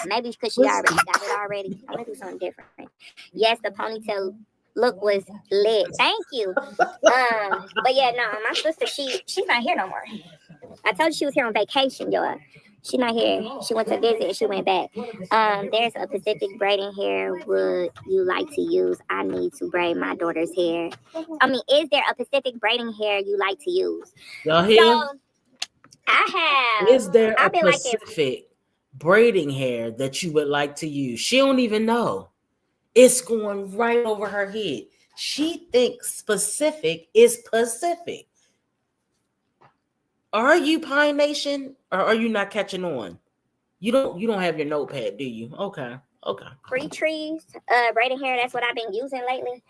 Maybe because she already got it already. I want to do something different. Yes, the ponytail look was lit. Thank you. But yeah, no, my sister, she's not here no more. I told you she was here on vacation, y'all. She's not here. She went to visit and she went back. There's a Pacific braiding hair. Would you like to use? I need to braid my daughter's hair. I mean, is there a Pacific braiding hair you like to use? Y'all hear? So, I have. Is there a Pacific braiding hair that you would like to use? She don't even know. It's going right over her head. She thinks specific is Pacific. Are you Pine Nation or are you not catching on? You don't have your notepad, do you? Okay. Free trees, braiding hair, that's what I've been using lately.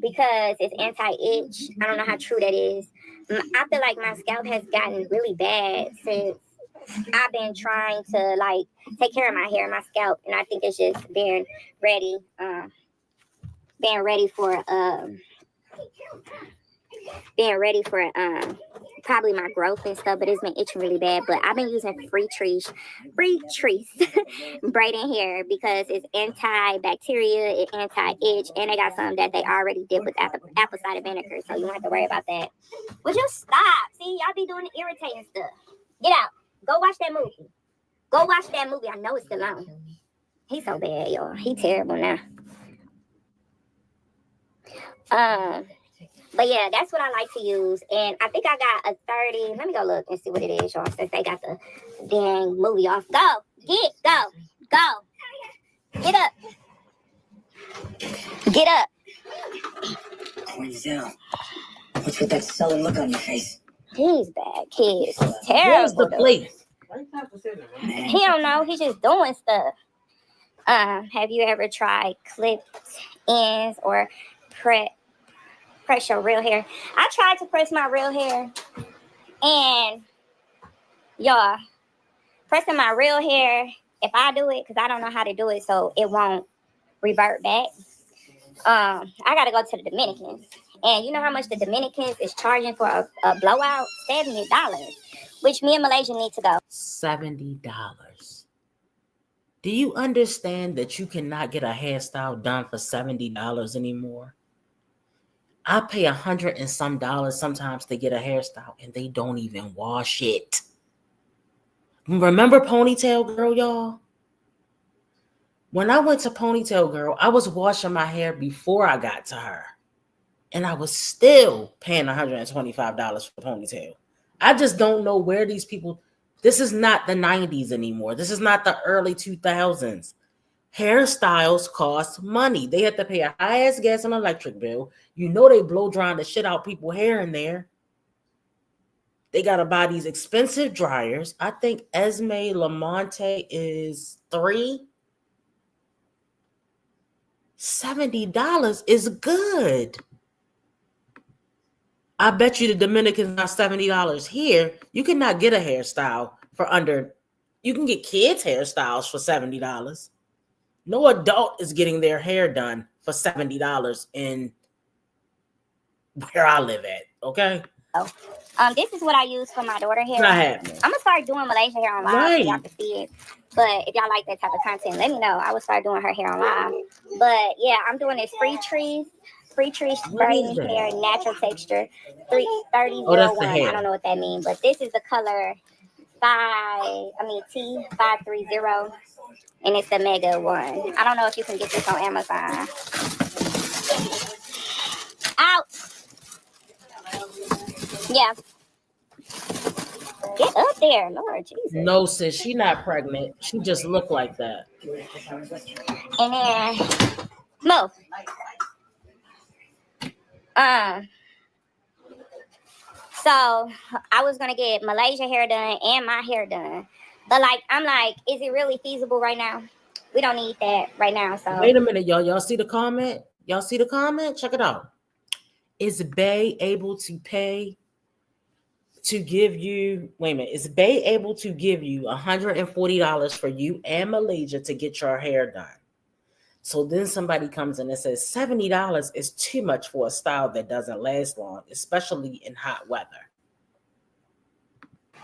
Because it's anti-itch. I don't know how true that is. I feel like my scalp has gotten really bad since I've been trying to take care of my hair and my scalp, and I think it's just being ready for probably my growth and stuff, but it's been itching really bad. But I've been using free trees braiding hair because it's antibacterial, it's anti-itch, and they got something that they already did with apple cider vinegar, so you don't have to worry about that. Would you stop? See, y'all be doing the irritating stuff. Get out. Go watch that movie. I know it's still on. He's so bad, y'all. He terrible now. But yeah, that's what I like to use. And I think I got a 30. Let me go look and see what it is, y'all, since they got the dang movie off. Go. Get up. Get up. Quinzel, what's with that sullen look on your face? These bad kids. Where's Terrible. the plate? He don't know. He's just doing stuff. Have you ever tried clipped ends or press your real hair? I tried to press my real hair, and y'all, pressing my real hair, if I do it, because I don't know how to do it, so it won't revert back. I gotta go to the Dominicans, and you know how much the Dominicans is charging for a blowout? $70, which me and Malaysia need to go. $70. Do you understand that you cannot get a hairstyle done for $70 anymore? I pay $100 and some sometimes to get a hairstyle, and they don't even wash it. Remember Ponytail Girl, y'all? When I went to Ponytail Girl, I was washing my hair before I got to her, and I was still paying $125 for Ponytail. I just don't know where these people. This is not the 90s anymore. This is not the early 2000s. Hairstyles cost money. They have to pay a high-ass gas and electric bill. You know they blow drying the shit out people's hair in there. They got to buy these expensive dryers. I think Esme Lamonte is $3. $70 is good. I bet you the Dominicans not $70 here. You cannot get a hairstyle for under. You can get kids' hairstyles for $70. No adult is getting their hair done for $70 in where I live at. Okay. This is what I use for my daughter hair. Not happening. I'm gonna start doing Malaysia hair on live Right. so y'all can see it. But if y'all like that type of content, let me know. I will start doing her hair on live. But yeah, I'm doing this free trees straightening hair, natural texture, 3001. the hair. I don't know what that means, but this is the color T530, and it's the mega one. I don't know if you can get this on Amazon. Out. Yeah. Get up there, Lord Jesus. No, sis, she not pregnant. She just look like that. And then move. So I was gonna get Malaysia hair done and my hair done, but I'm like, is it really feasible right now? We don't need that right now. So Wait a minute, y'all. Y'all see the comment? Y'all see the comment? Check it out. Is Bay able to pay to give you? Wait a minute. Is Bay able to give you $140 for you and Malaysia to get your hair done? So then somebody comes in and says $70 is too much for a style that doesn't last long, especially in hot weather.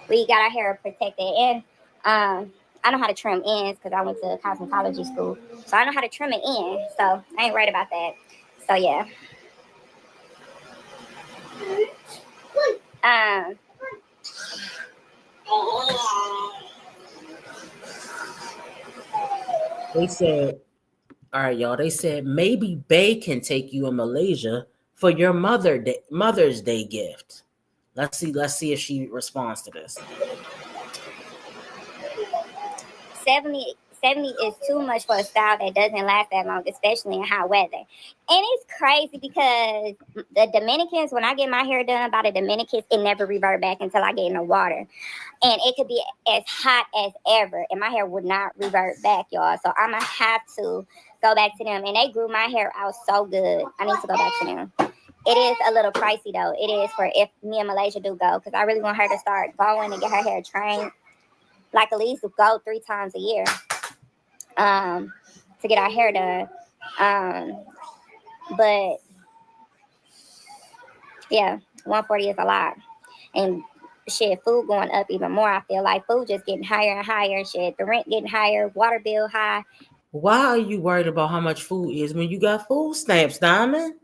We got our hair protected, and I know how to trim ends because I went to cosmetology school, so I know how to trim it in. So I ain't worried about that. So yeah. They said, all right, y'all. They said maybe Bay can take you in Malaysia for your Mother's Day gift. Let's see if she responds to this. 70 is too much for a style that doesn't last that long, especially in hot weather. And it's crazy because the Dominicans, when I get my hair done by the Dominicans, it never revert back until I get in the water. And it could be as hot as ever, and my hair would not revert back, y'all. So I'm going to have to go back to them. And they grew my hair out so good. I need to go back to them. It is a little pricey, though. It is for if me and Malaysia do go, because I really want her to start going and get her hair trained. Like at least go 3 times a year to get our hair done. But yeah, 140 is a lot. And shit, food going up even more. I feel like food just getting higher and higher. Shit, the rent getting higher, water bill high. Why are you worried about how much food is when you got food stamps, Diamond?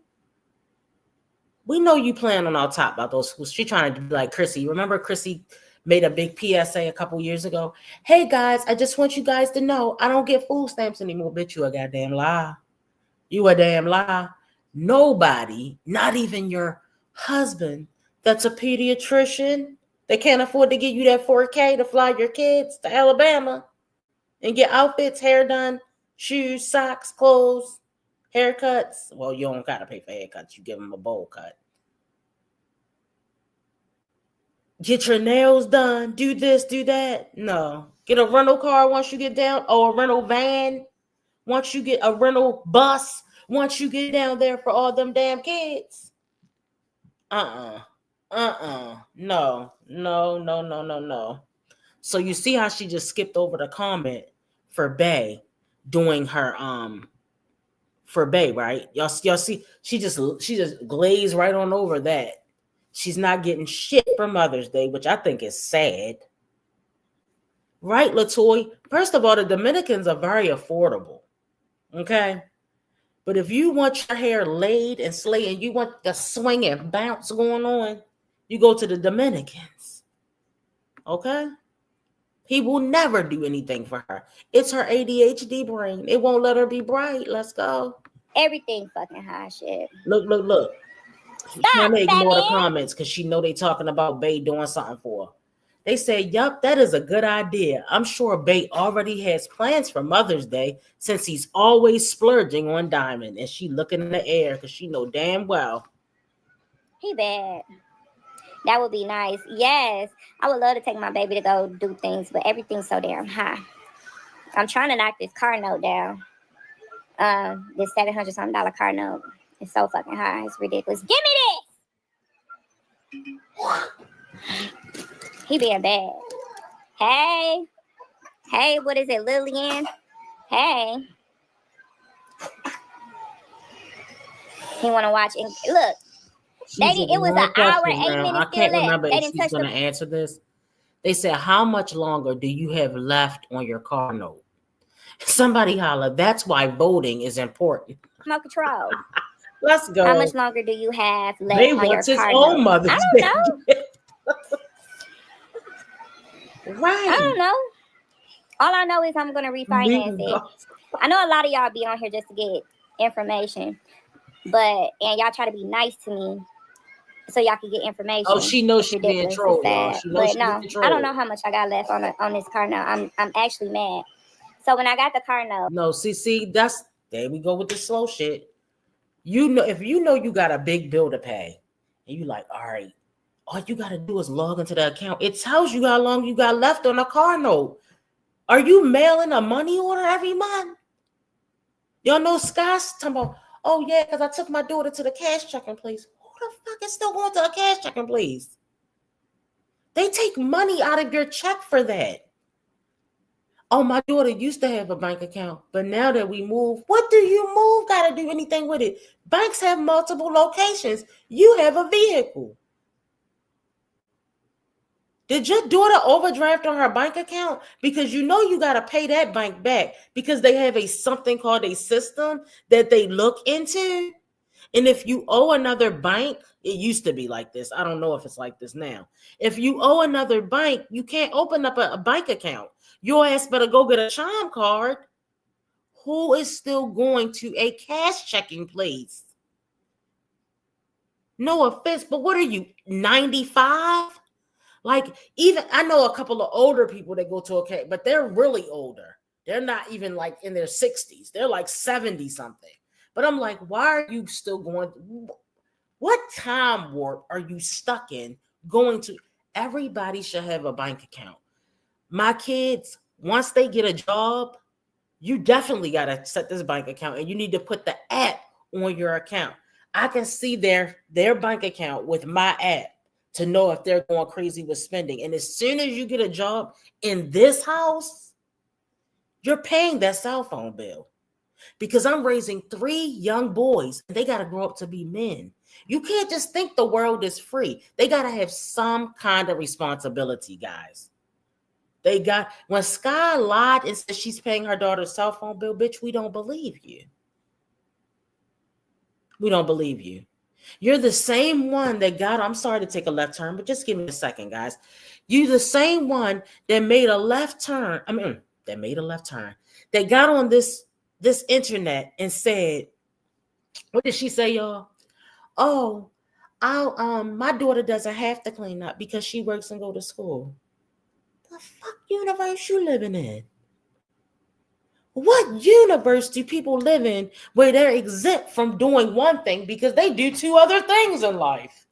We know you playing on our top about those foods. She trying to do like Chrissy. Remember Chrissy made a big PSA a couple years ago. Hey guys, I just want you guys to know I don't get food stamps anymore. Bitch, you a goddamn lie. You a damn lie. Nobody, not even your husband that's a pediatrician, they can't afford to give you that $4K to fly your kids to Alabama and get outfits, hair done, shoes, socks, clothes, haircuts. Well, you don't gotta pay for haircuts. You give them a bowl cut. Get your nails done. Do this, do that. No. Get a rental car once you get down, or a rental van. Once you get a rental bus, once you get down there for all them damn kids. No. No. So you see how she just skipped over the comment for Bay doing her for Bay, right? Y'all see she just glazed right on over that. She's not getting shit for Mother's Day, which I think is sad. Right, Latoy? First of all, the Dominicans are very affordable. Okay? But if you want your hair laid and slayed and you want the swing and bounce going on, you go to the Dominicans. Okay? He will never do anything for her. It's her ADHD brain. It won't let her be bright. Let's go. Everything fucking high shit. Look. Stop, trying to ignore the Batman. comments because she know they talking about Bay doing something for her. They say, yup, that is a good idea. I'm sure Bay already has plans for Mother's Day since he's always splurging on Diamond. And she looking in the air because she know damn well. He bad. That would be nice. Yes, I would love to take my baby to go do things, but everything's so damn high. I'm trying to knock this car note down. This $700-something car note is so fucking high. It's ridiculous. Give me this. He being bad. Hey, what is it, Lillian? Hey. He want to watch and look. It was an hour, 8 minutes. I can't remember if she's going to answer this. They said, how much longer do you have left on your car note? Somebody holla. That's why voting is important. Remote control. Let's go. How much longer do you have left They on your want his car own note? Mother's I Day. don't know. Right. I don't know. All I know is I'm going to refinance it. I know a lot of y'all be on here just to get information, and y'all try to be nice to me so y'all can get information. Oh, she knows she's being trolled, y'all. She knows but no, I don't know how much I got left on this car note. I'm actually mad. So when I got the car note, no, see, there we go with the slow shit. You know, if you know you got a big bill to pay, and you like, all right, all you gotta do is log into the account. It tells you how long you got left on a car note. Are you mailing a money order every month? Y'all know Scott's talking about, oh yeah, because I took my daughter to the cash checking place. Who the fuck is still going to a cash checking place? They take money out of your check for that. Oh, my daughter used to have a bank account, but now that we move, what do you move? Got to do anything with it? Banks have multiple locations. You have a vehicle. Did your daughter overdraft on her bank account? Because you know you got to pay that bank back because they have something called a system that they look into. And if you owe another bank, it used to be like this. I don't know if it's like this now. If you owe another bank, you can't open up a bank account. Your ass better go get a Chime card. Who is still going to a cash checking place? No offense, but what are you, 95? Like, even I know a couple of older people that go to a cash, but they're really older. They're not even like in their 60s. They're like 70 something. But I'm like, why are you still going? What time warp are you stuck in going to? Everybody should have a bank account. My kids, once they get a job, you definitely got to set this bank account and you need to put the app on your account. I can see their bank account with my app to know if they're going crazy with spending. And as soon as you get a job in this house, you're paying that cell phone bill. Because I'm raising 3 young boys and they got to grow up to be men. You can't just think the world is free. They got to have some kind of responsibility, guys. When Sky lied and said she's paying her daughter's cell phone bill, bitch, we don't believe you. We don't believe you. You're the same one that I'm sorry to take a left turn, but just give me a second, guys. You're the same one that made a left turn. That got on this internet and said, what did she say, y'all? Oh, My daughter doesn't have to clean up because she works and go to school. The fuck universe you living in? What universe do people live in where they're exempt from doing one thing because they do two other things in life?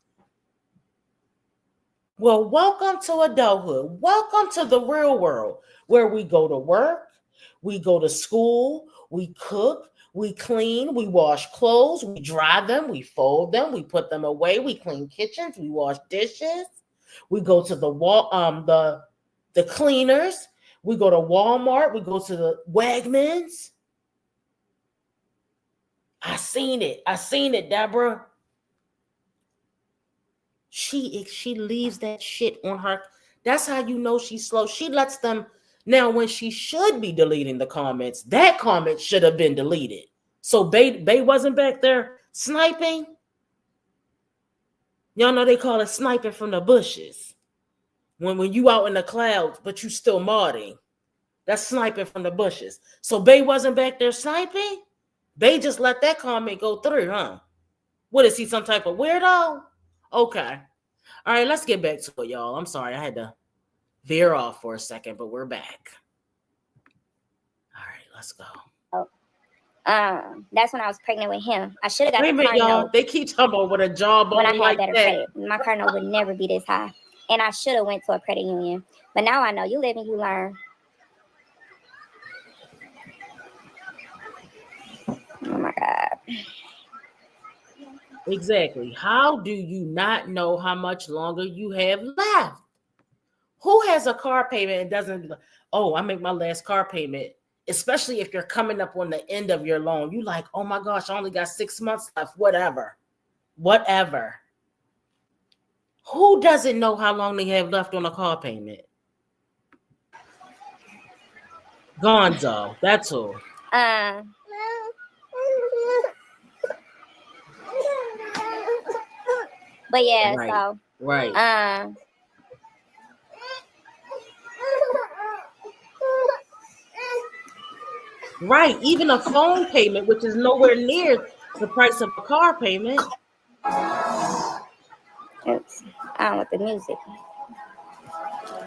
Well, welcome to adulthood. Welcome to the real world where we go to work, we go to school, we cook, we clean, we wash clothes, we dry them, we fold them, we put them away, we clean kitchens, we wash dishes, we go to the cleaners, we go to Walmart, we go to the Wegmans. I seen it, Deborah. She leaves that shit on her. That's how you know she's slow. She lets them. Now, when she should be deleting the comments, that comment should have been deleted. So Bay wasn't back there sniping. Y'all know they call it sniping from the bushes. When you out in the clouds, but you still modding. That's sniping from the bushes. So Bay wasn't back there sniping. Bay just let that comment go through, huh? What is he, some type of weirdo? Okay. All right, let's get back to it, y'all. I'm sorry, I had to veer off for a second, but we're back. All right, let's go. That's when I was pregnant with him. I should have got Wait a the minute, car y'all. note They keep talking about what a job when I had like better that. credit. My car note would never be this high. And I should have went to a credit union. But now I know. You live and you learn. Oh my God. Exactly. How do you not know how much longer you have left? Who has a car payment and doesn't, oh, I make my last car payment, especially if you're coming up on the end of your loan. You like, oh my gosh, I only got 6 months left, whatever. Who doesn't know how long they have left on a car payment? Gonzo, that's who. But yeah, Right. so Right. Right. Even a phone payment, which is nowhere near the price of a car payment. Oops. I don't want the music.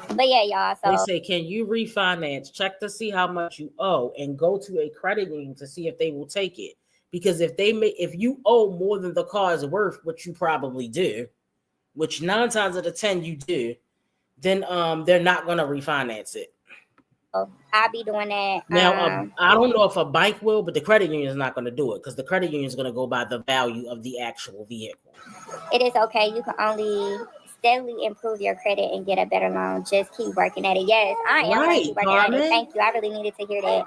But yeah, y'all. So They say, can you refinance? Check to see how much you owe and go to a credit union to see if they will take it. Because if you owe more than the car is worth, which you probably do, which 9 times out of 10 you do, then they're not going to refinance it. I'll be doing that. Now, I don't know if a bank will, but the credit union is not going to do it because the credit union is going to go by the value of the actual vehicle. It is okay. You can only steadily improve your credit and get a better loan. Just keep working at it. Yes, I am going to keep working at it. Thank you. I really needed to hear that.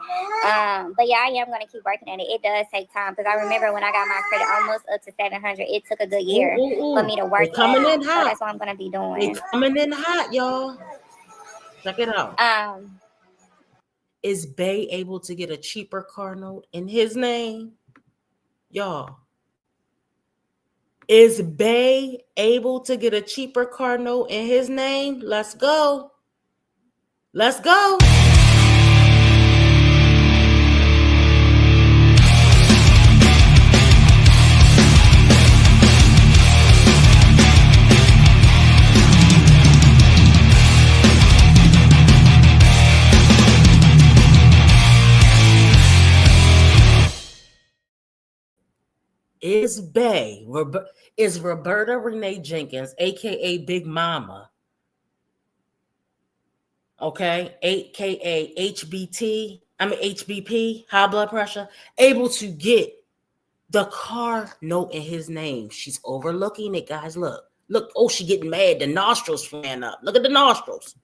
But yeah, I am going to keep working at it. It does take time because I remember when I got my credit almost up to 700, it took a good year for me to work. They're coming in hot. So that's what I'm going to be doing. They're coming in hot, y'all. Check it out. Is Bay able to get a cheaper car note in his name? Y'all. Is Bay able to get a cheaper car note in his name? Let's go. Let's go. Is Roberta Renee Jenkins, aka Big Mama, okay, aka HBP, high blood pressure, able to get the car note in his name? She's overlooking it, guys. Look. Oh, she getting mad. The nostrils flare up. Look at the nostrils.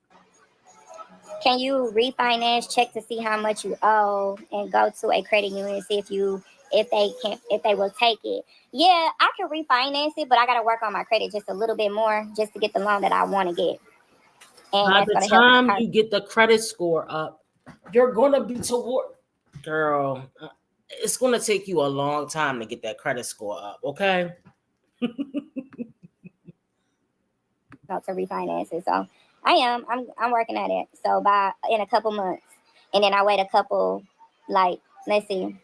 Can you refinance, check to see how much you owe, and go to a credit union and see if they will take it? Yeah, I can refinance it, but I got to work on my credit just a little bit more just to get the loan that I want to get. And by the time you get the credit score up, you're going to be girl, it's going to take you a long time to get that credit score up, okay? Not to refinance it. So I'm working at it. So in a couple months, and then I wait a couple, let's see.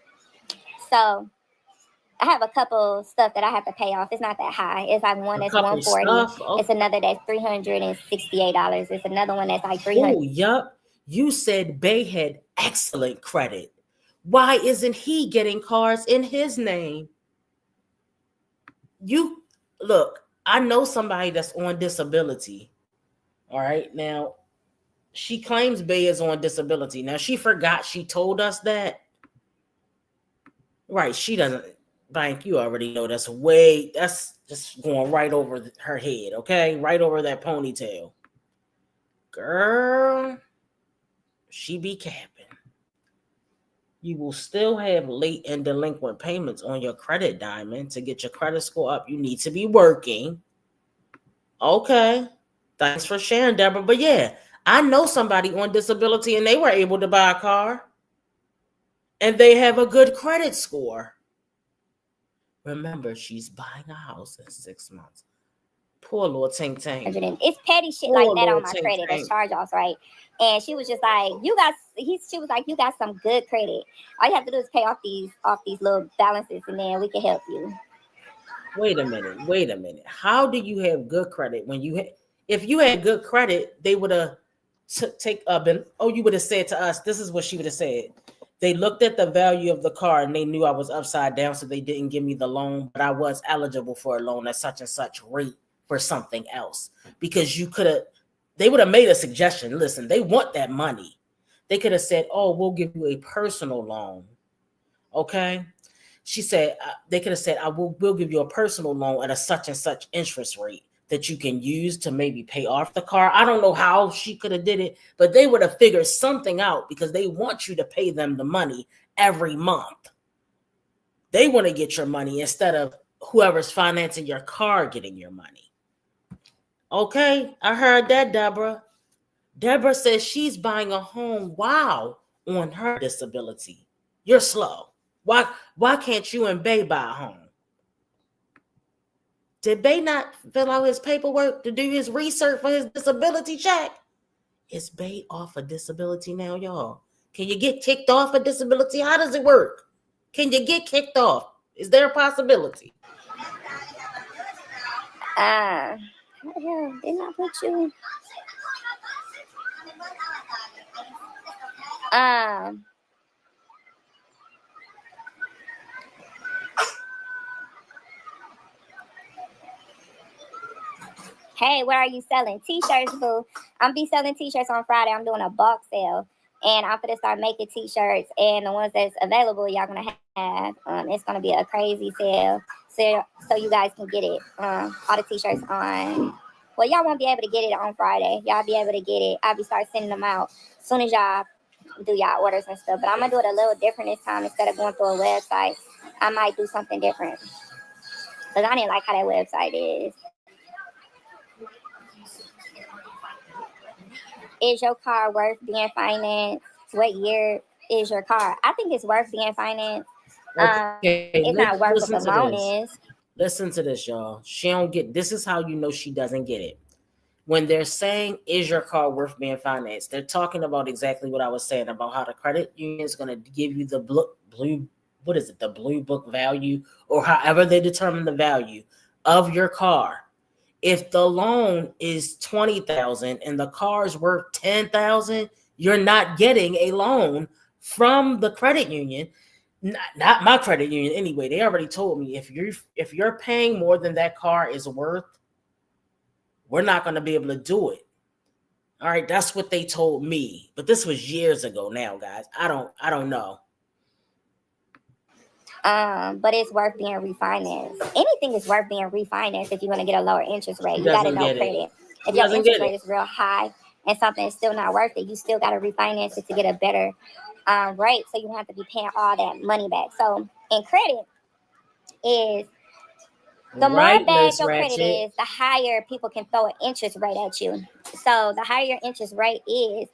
So I have a couple stuff that I have to pay off. It's not that high. It's like one A that's couple 140. stuff. It's another that's $368. It's another one that's like 300. Oh, yup. You said Bay had excellent credit. Why isn't he getting cars in his name? You look, I know somebody that's on disability. All right. Now, she claims Bay is on disability. Now, she forgot she told us that. Right. She doesn't. Bank, you already know that's just going right over her head. Okay. Right over that ponytail. Girl, she be capping. You will still have late and delinquent payments on your credit, Diamond. To get your credit score up, you need to be working. Okay. Thanks for sharing, Deborah. But yeah, I know somebody on disability and they were able to buy a car. And they have a good credit score. Remember, she's buying a house in 6 months. Poor little Tink Tink. It's petty shit like that on my credit. That's charge-offs, right? And she was just like, she was like, you got some good credit. All you have to do is pay off these little balances, and then we can help you. Wait a minute. How do you have good credit when if you had good credit, they would have you would have said to us, this is what she would have said. They looked at the value of the car and they knew I was upside down, so they didn't give me the loan, but I was eligible for a loan at such and such rate for something else. Because they would have made a suggestion. Listen, they want that money. They could have said, oh, we'll give you a personal loan. Okay. She said, they could have said, we'll give you a personal loan at a such and such interest rate that you can use to maybe pay off the car. I don't know how she could have did it, but they would have figured something out because they want you to pay them the money every month. They want to get your money instead of whoever's financing your car getting your money. Okay, I heard that, Deborah. Deborah says she's buying a home, on her disability. You're slow. Why can't you and Bay buy a home? Did Bay not fill out his paperwork to do his research for his disability check? Is Bay off of disability now, y'all? Can you get kicked off of disability? How does it work? Can you get kicked off? Is there a possibility? How the hell didn't I put you? Hey, where are you selling t-shirts, boo? I'm be selling t-shirts on Friday. I'm doing a bulk sale, and I'm gonna start making t-shirts. And the ones that's available, y'all gonna have. It's gonna be a crazy sale, so you guys can get it. All the t-shirts on. Well, y'all won't be able to get it on Friday. Y'all be able to get it. I'll be start sending them out as soon as y'all do y'all orders and stuff. But I'm gonna do it a little different this time. Instead of going through a website, I might do something different because I didn't like how that website is. Is your car worth being financed? What year is your car? I think it's worth being financed. It's not worth what the loan is. Listen to this, y'all. She don't get. This is how you know she doesn't get it. When they're saying, is your car worth being financed? They're talking about exactly what I was saying about how the credit union is going to give you the blue book value, or however they determine the value of your car. If the loan is $20,000 and the car is worth $10,000, you're not getting a loan from the credit union. Not my credit union anyway. They already told me if you're paying more than that car is worth, we're not going to be able to do it. All right, that's what they told me. But this was years ago now, guys. I don't know. But it's worth being refinanced. Anything is worth being refinanced if you want to get a lower interest rate. You got to know credit. If your interest rate is real high and something is still not worth it, you still got to refinance it to get a better rate, so you don't have to be paying all that money back. So, in credit is the more bad your credit is, the higher people can throw an interest rate at you. So, the higher your interest rate is,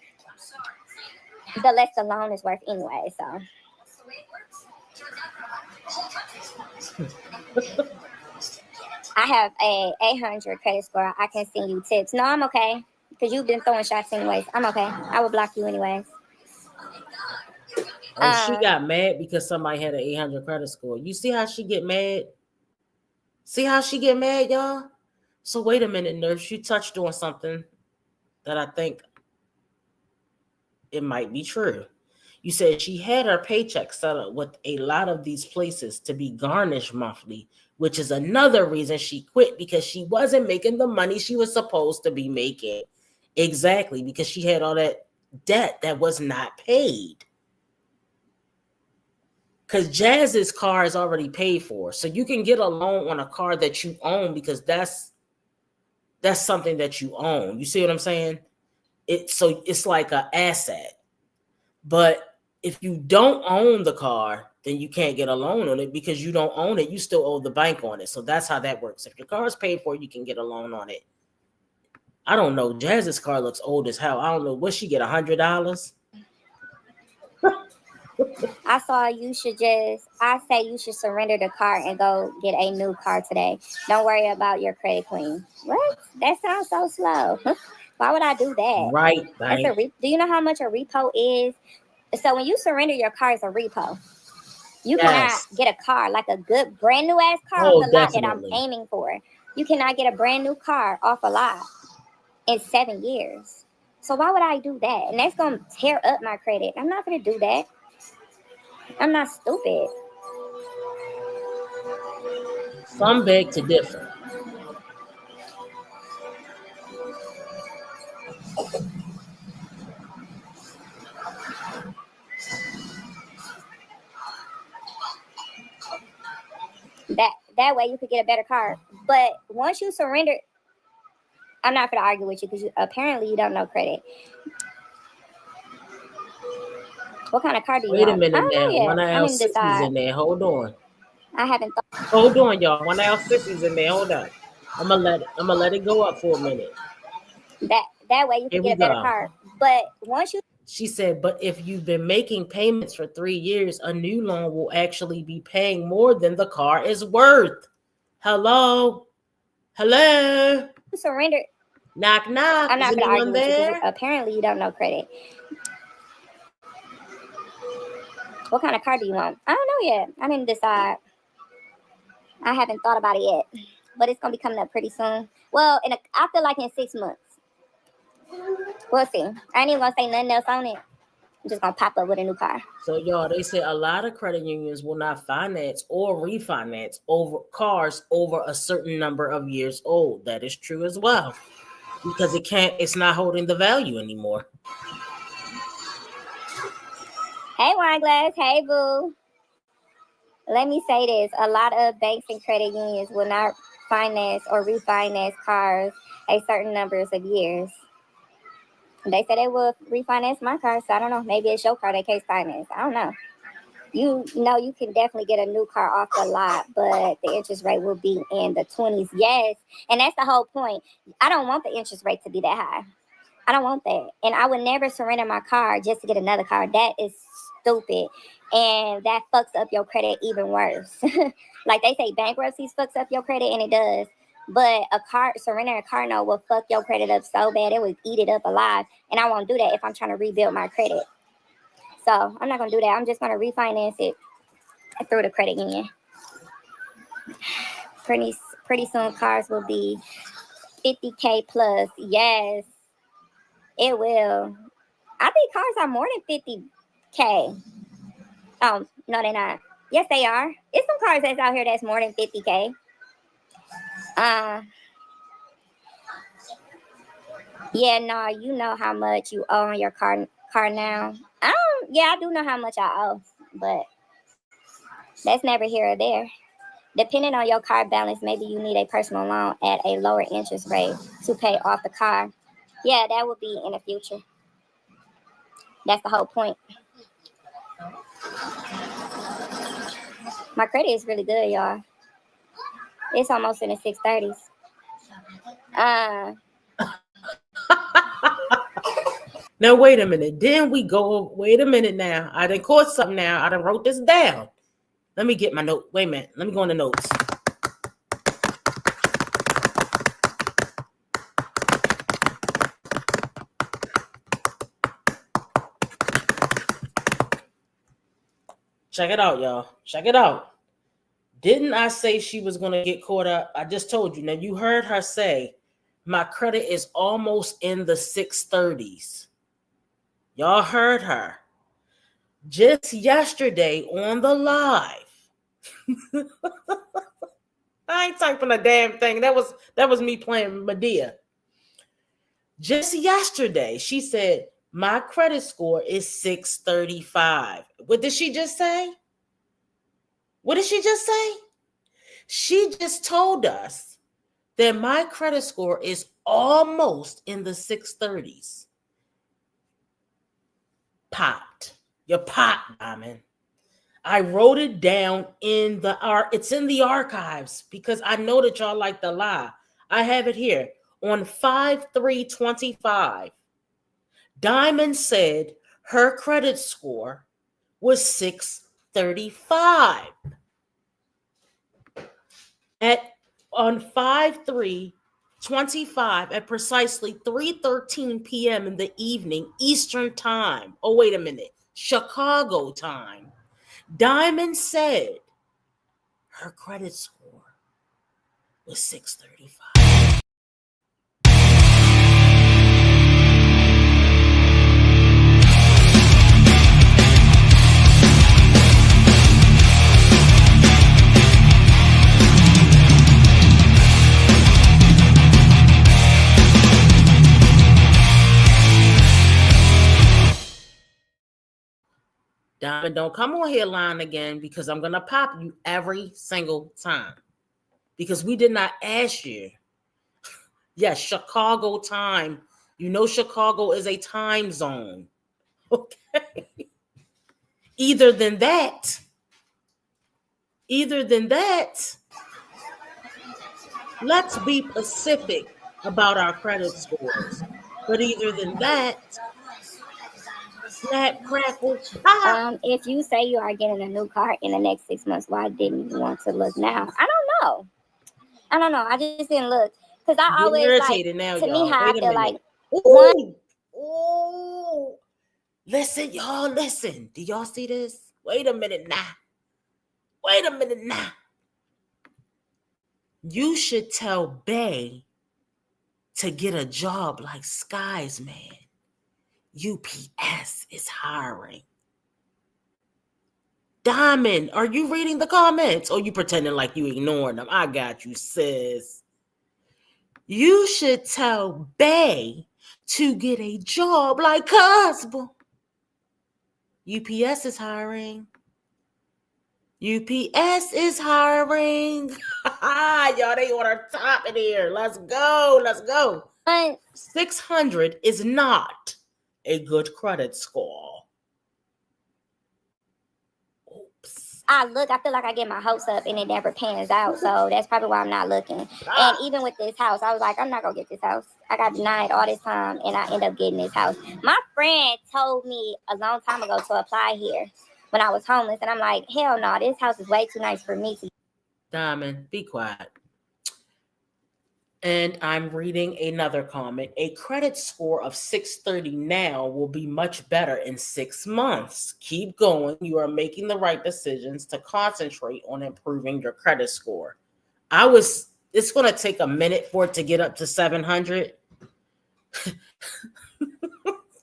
the less the loan is worth anyway. So. I have a 800 credit score. I can send you tips. No, I'm okay. Because you've been throwing shots anyways. I'm okay. I will block you anyways. Oh, she got mad because somebody had an 800 credit score. You see how she get mad? See how she get mad, y'all? So wait a minute, nurse. You touched on something that I think it might be true. You said she had her paycheck set up with a lot of these places to be garnished monthly, which is another reason she quit, because she wasn't making the money she was supposed to be making. Exactly, because she had all that debt that was not paid. Because Jazz's car is already paid for. So you can get a loan on a car that you own, because that's something that you own. You see what I'm saying? It's like an asset. But if you don't own the car, then you can't get a loan on it, because you don't own it. You still owe the bank on it. So that's how that works. If your car is paid for, you can get a loan on it. I don't know. Jazz's car looks old as hell. I don't know. What she get, $100? I say you should surrender the car and go get a new car today. Don't worry about your credit queen. What? That sounds so slow. Why would I do that? Right. Do you know how much a repo is? So when you surrender your car, it's a repo. You cannot get a car, like a good brand new ass car off the lot that I'm aiming for. You cannot get a brand new car off a lot in 7 years. So why would I do that? And that's going to tear up my credit. I'm not going to do that. I'm not stupid. Some beg to differ. That way you could get a better car. But once you surrender, I'm not going to argue with you, because apparently you don't know credit. What kind of car do you want? Wait a minute now. One of I our didn't sissies decide. in there. Hold on. I haven't thought. Hold on, y'all. One of our sissies in there. Hold on. I'm gonna let it go up for a minute. That way you can get a better car. But once you... She said, but if you've been making payments for 3 years, a new loan will actually be paying more than the car is worth. Hello? Surrender. Knock, knock. I'm not going to argue with you, because apparently you don't know credit. What kind of car do you want? I don't know yet. I didn't decide. I haven't thought about it yet. But it's going to be coming up pretty soon. Well, I feel like in 6 months. We'll see. I ain't even going to say nothing else on it. I'm just going to pop up with a new car. So, y'all, they say a lot of credit unions will not finance or refinance cars over a certain number of years old. That is true as well, because it's not holding the value anymore. Hey, Wine Glass. Hey, boo. Let me say this. A lot of banks and credit unions will not finance or refinance cars a certain numbers of years. They said they will refinance my car, so I don't know. Maybe it's your car they can't finance. I don't know. You know, you can definitely get a new car off the lot, but the interest rate will be in the 20s. Yes, and that's the whole point. I don't want the interest rate to be that high. I don't want that. And I would never surrender my car just to get another car. That is stupid. And that fucks up your credit even worse. Like they say, bankruptcy fucks up your credit, and it does. But surrendering a car note will fuck your credit up so bad, it would eat it up alive. And I won't do that if I'm trying to rebuild my credit. So I'm not going to do that. I'm just going to refinance it through the credit union. Pretty soon cars will be $50K plus. Yes, it will. I think cars are more than $50K. Oh, no, they're not. Yes, they are. It's some cars that's out here that's more than $50K. Yeah, no, you know how much you owe on your car now. I do know how much I owe, but that's never here or there. Depending on your car balance, maybe you need a personal loan at a lower interest rate to pay off the car. Yeah, that would be in the future. That's the whole point. My credit is really good, y'all. It's almost in the 630s. Now, wait a minute. Wait a minute now. I done caught something now. I done wrote this down. Let me get my note. Wait a minute. Let me go in the notes. Check it out, y'all. Check it out. Didn't I say she was going to get caught up? I just told you. Now, you heard her say, my credit is almost in the 630s. Y'all heard her. Just yesterday on the live. I ain't typing a damn thing. That was me playing Medea. Just yesterday, she said, my credit score is 635. What did she just say? What did she just say? She just told us that my credit score is almost in the 630s. Popped. You're popped, Diamond. I wrote it down in it's in the archives because I know that y'all like to lie. I have it here. On 5/3/25, Diamond said her credit score was 635. On 5/3/25 at precisely 3:13 p.m. in the evening Eastern time. Oh, wait a minute. Chicago time. Diamond said her credit score was 635. Diamond, don't come on here lying again because I'm going to pop you every single time. Because we did not ask you. Yes, Chicago time. You know Chicago is a time zone. Okay. Either than that, let's be specific about our credit scores. But either than that, snap, crackle, pop. If you say you are getting a new car in the next 6 months, why didn't you want to look now? I don't know. I just didn't look because I always irritated like now, to y'all. me how Wait I a feel minute. like Ooh. Listen, y'all, listen. Do y'all see this? Wait a minute now. You should tell Bay to get a job like Sky's man. UPS is hiring. Diamond, are you reading the comments? Or you pretending like you ignoring them? I got you, sis. You should tell Bay to get a job like husband. UPS is hiring. UPS is hiring. Y'all, they on our top in here. Let's go. 600 is not a good credit score. Oops. I feel like I get my hopes up and it never pans out. So that's probably why I'm not looking. And even with this house, I was like, I'm not going to get this house. I got denied all this time and I end up getting this house. My friend told me a long time ago to apply here when I was homeless. And I'm like, hell no, this house is way too nice for me to. Diamond, be quiet. And I'm reading another comment. A credit score of 630 now will be much better in 6 months. Keep going. You are making the right decisions to concentrate on improving your credit score. It's going to take a minute for it to get up to 700.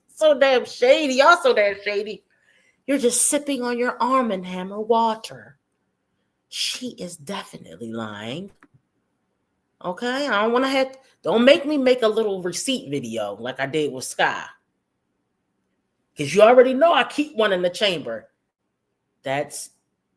So damn shady. Y'all so damn shady. You're just sipping on your Arm & Hammer water. She is definitely lying. Okay, I don't want to don't make me make a little receipt video like I did with Sky. Because you already know I keep one in the chamber. That's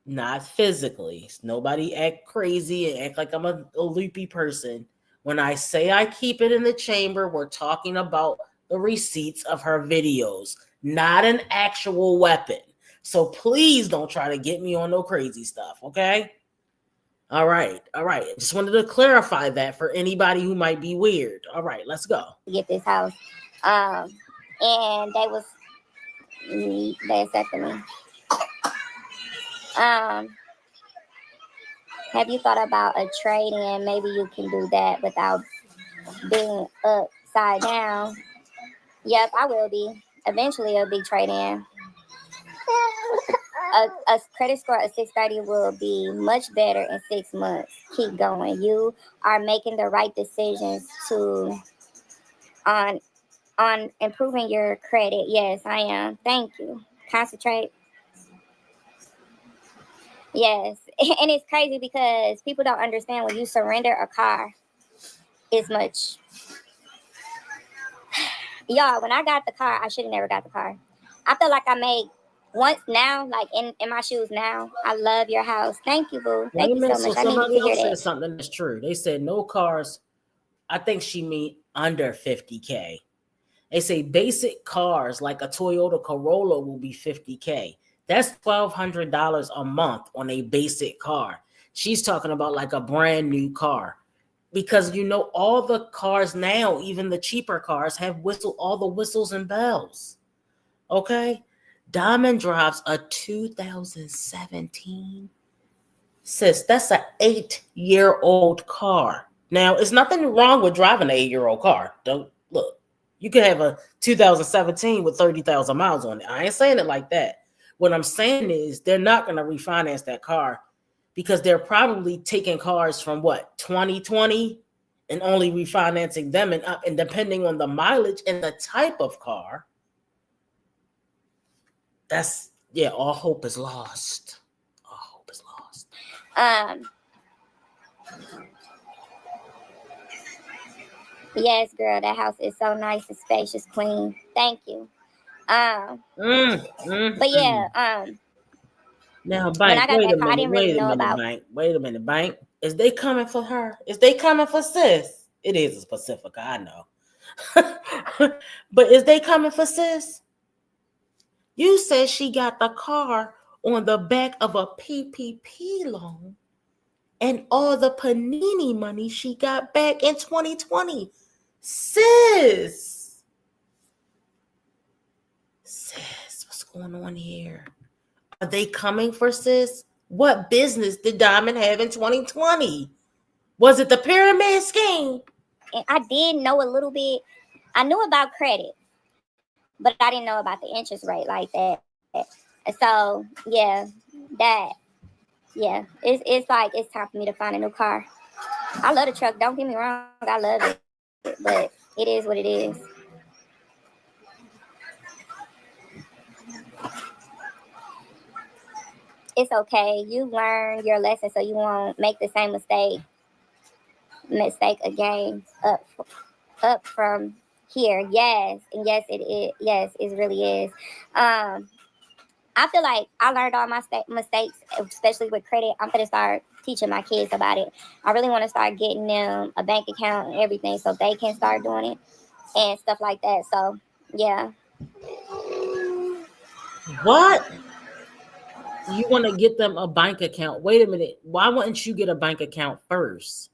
not physically. Nobody act crazy and act like I'm a loopy person. When I say I keep it in the chamber, we're talking about the receipts of her videos, not an actual weapon. So please don't try to get me on no crazy stuff, okay? All right. Just wanted to clarify that for anybody who might be weird. All right, let's go. Get this house. And they accepted me. Have you thought about a trade-in? Maybe you can do that without being upside down. Yep, I will be. Eventually, it'll be trade-in. A credit score of 630 will be much better in 6 months. Keep going. You are making the right decisions to on improving your credit. Yes, I am. Thank you. Concentrate. Yes. And it's crazy because people don't understand when you surrender a car, it's much. Y'all, when I got the car, I should have never got the car. I feel like I made once now, like in my shoes now. I love your house. Thank you, boo. Thank you so So much. I needed somebody to hear else said that. something that's true. They said no cars. I think she mean under 50K. They say basic cars like a Toyota Corolla will be 50K. That's $1,200 a month on a basic car. She's talking about like a brand new car. Because you know, all the cars now, even the cheaper cars, have all the whistles and bells. Okay? Diamond drives a 2017. Sis, that's an 8-year-old car. Now, it's nothing wrong with driving an 8-year-old car. Don't look. You could have a 2017 with 30,000 miles on it. I ain't saying it like that. What I'm saying is they're not going to refinance that car because they're probably taking cars from 2020 and only refinancing them and up, and depending on the mileage and the type of car, all hope is lost. All hope is lost. Yes, girl, that house is so nice and spacious, clean. Thank you. But yeah, now, when bank, I got wait that a car, I minute, didn't really know about. wait a minute, bank. Is they coming for her? Is they coming for sis? It is a Pacifica, I know. But is they coming for sis? You said she got the car on the back of a PPP loan and all the Panini money she got back in 2020. Sis, what's going on here? Are they coming for sis? What business did Diamond have in 2020? Was it the pyramid scheme? And I did know a little bit. I knew about credit, but I didn't know about the interest rate like that. So it's like it's time for me to find a new car. I love the truck. Don't get me wrong, I love it, but it is what it is. It's okay. You learn your lesson so you won't make the same mistake again up from here. Yes, and yes, it is. Yes, it really is. I feel like I learned all my mistakes, especially with credit. I'm gonna start teaching my kids about it. I really want to start getting them a bank account and everything so they can start doing it and stuff like that. So yeah. What? You want to get them a bank account? Wait a minute. Why wouldn't you get a bank account first?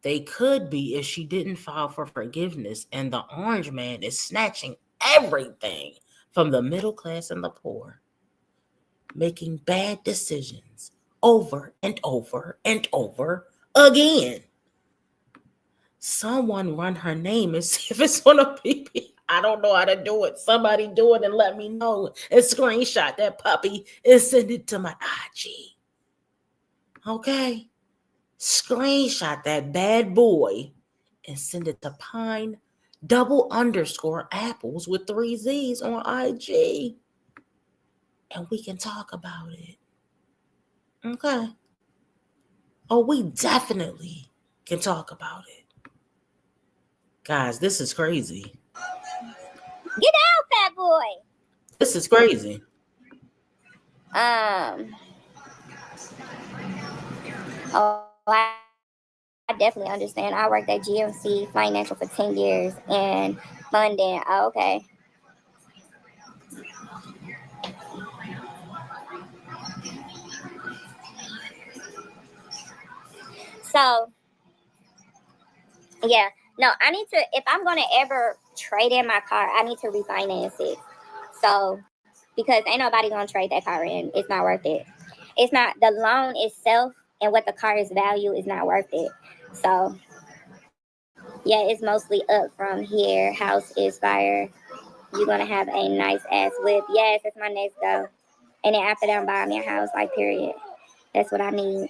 They could be if she didn't file for forgiveness and the orange man is snatching everything from the middle class and the poor, making bad decisions over and over and over again. Someone run her name and see if it's on a PP. I don't know how to do it. Somebody do it and let me know. And screenshot that puppy and send it to my IG. Okay? Screenshot that bad boy and send it to Pine _apples with 3 Z's on IG. And we can talk about it. Okay? Oh, we definitely can talk about it. Guys, this is crazy. Get out, fat boy. This is crazy. I definitely understand. I worked at GMC Financial for 10 years and funding. Oh, okay. So, yeah. No, I need to, if I'm going to ever trade in my car, I need to refinance it. So, because ain't nobody going to trade that car in. It's not worth it. It's not, the loan itself and what the car is value is not worth it. So, yeah, it's mostly up from here. House is fire. you're gonna have a nice ass whip. Yes, that's my next goal. And then after that, I'm buying me a house, like, period. That's what I need.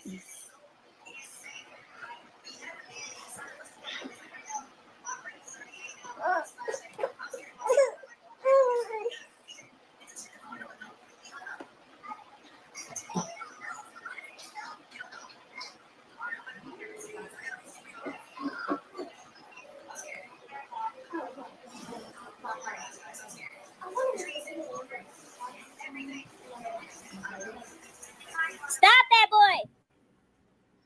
Stop that boy.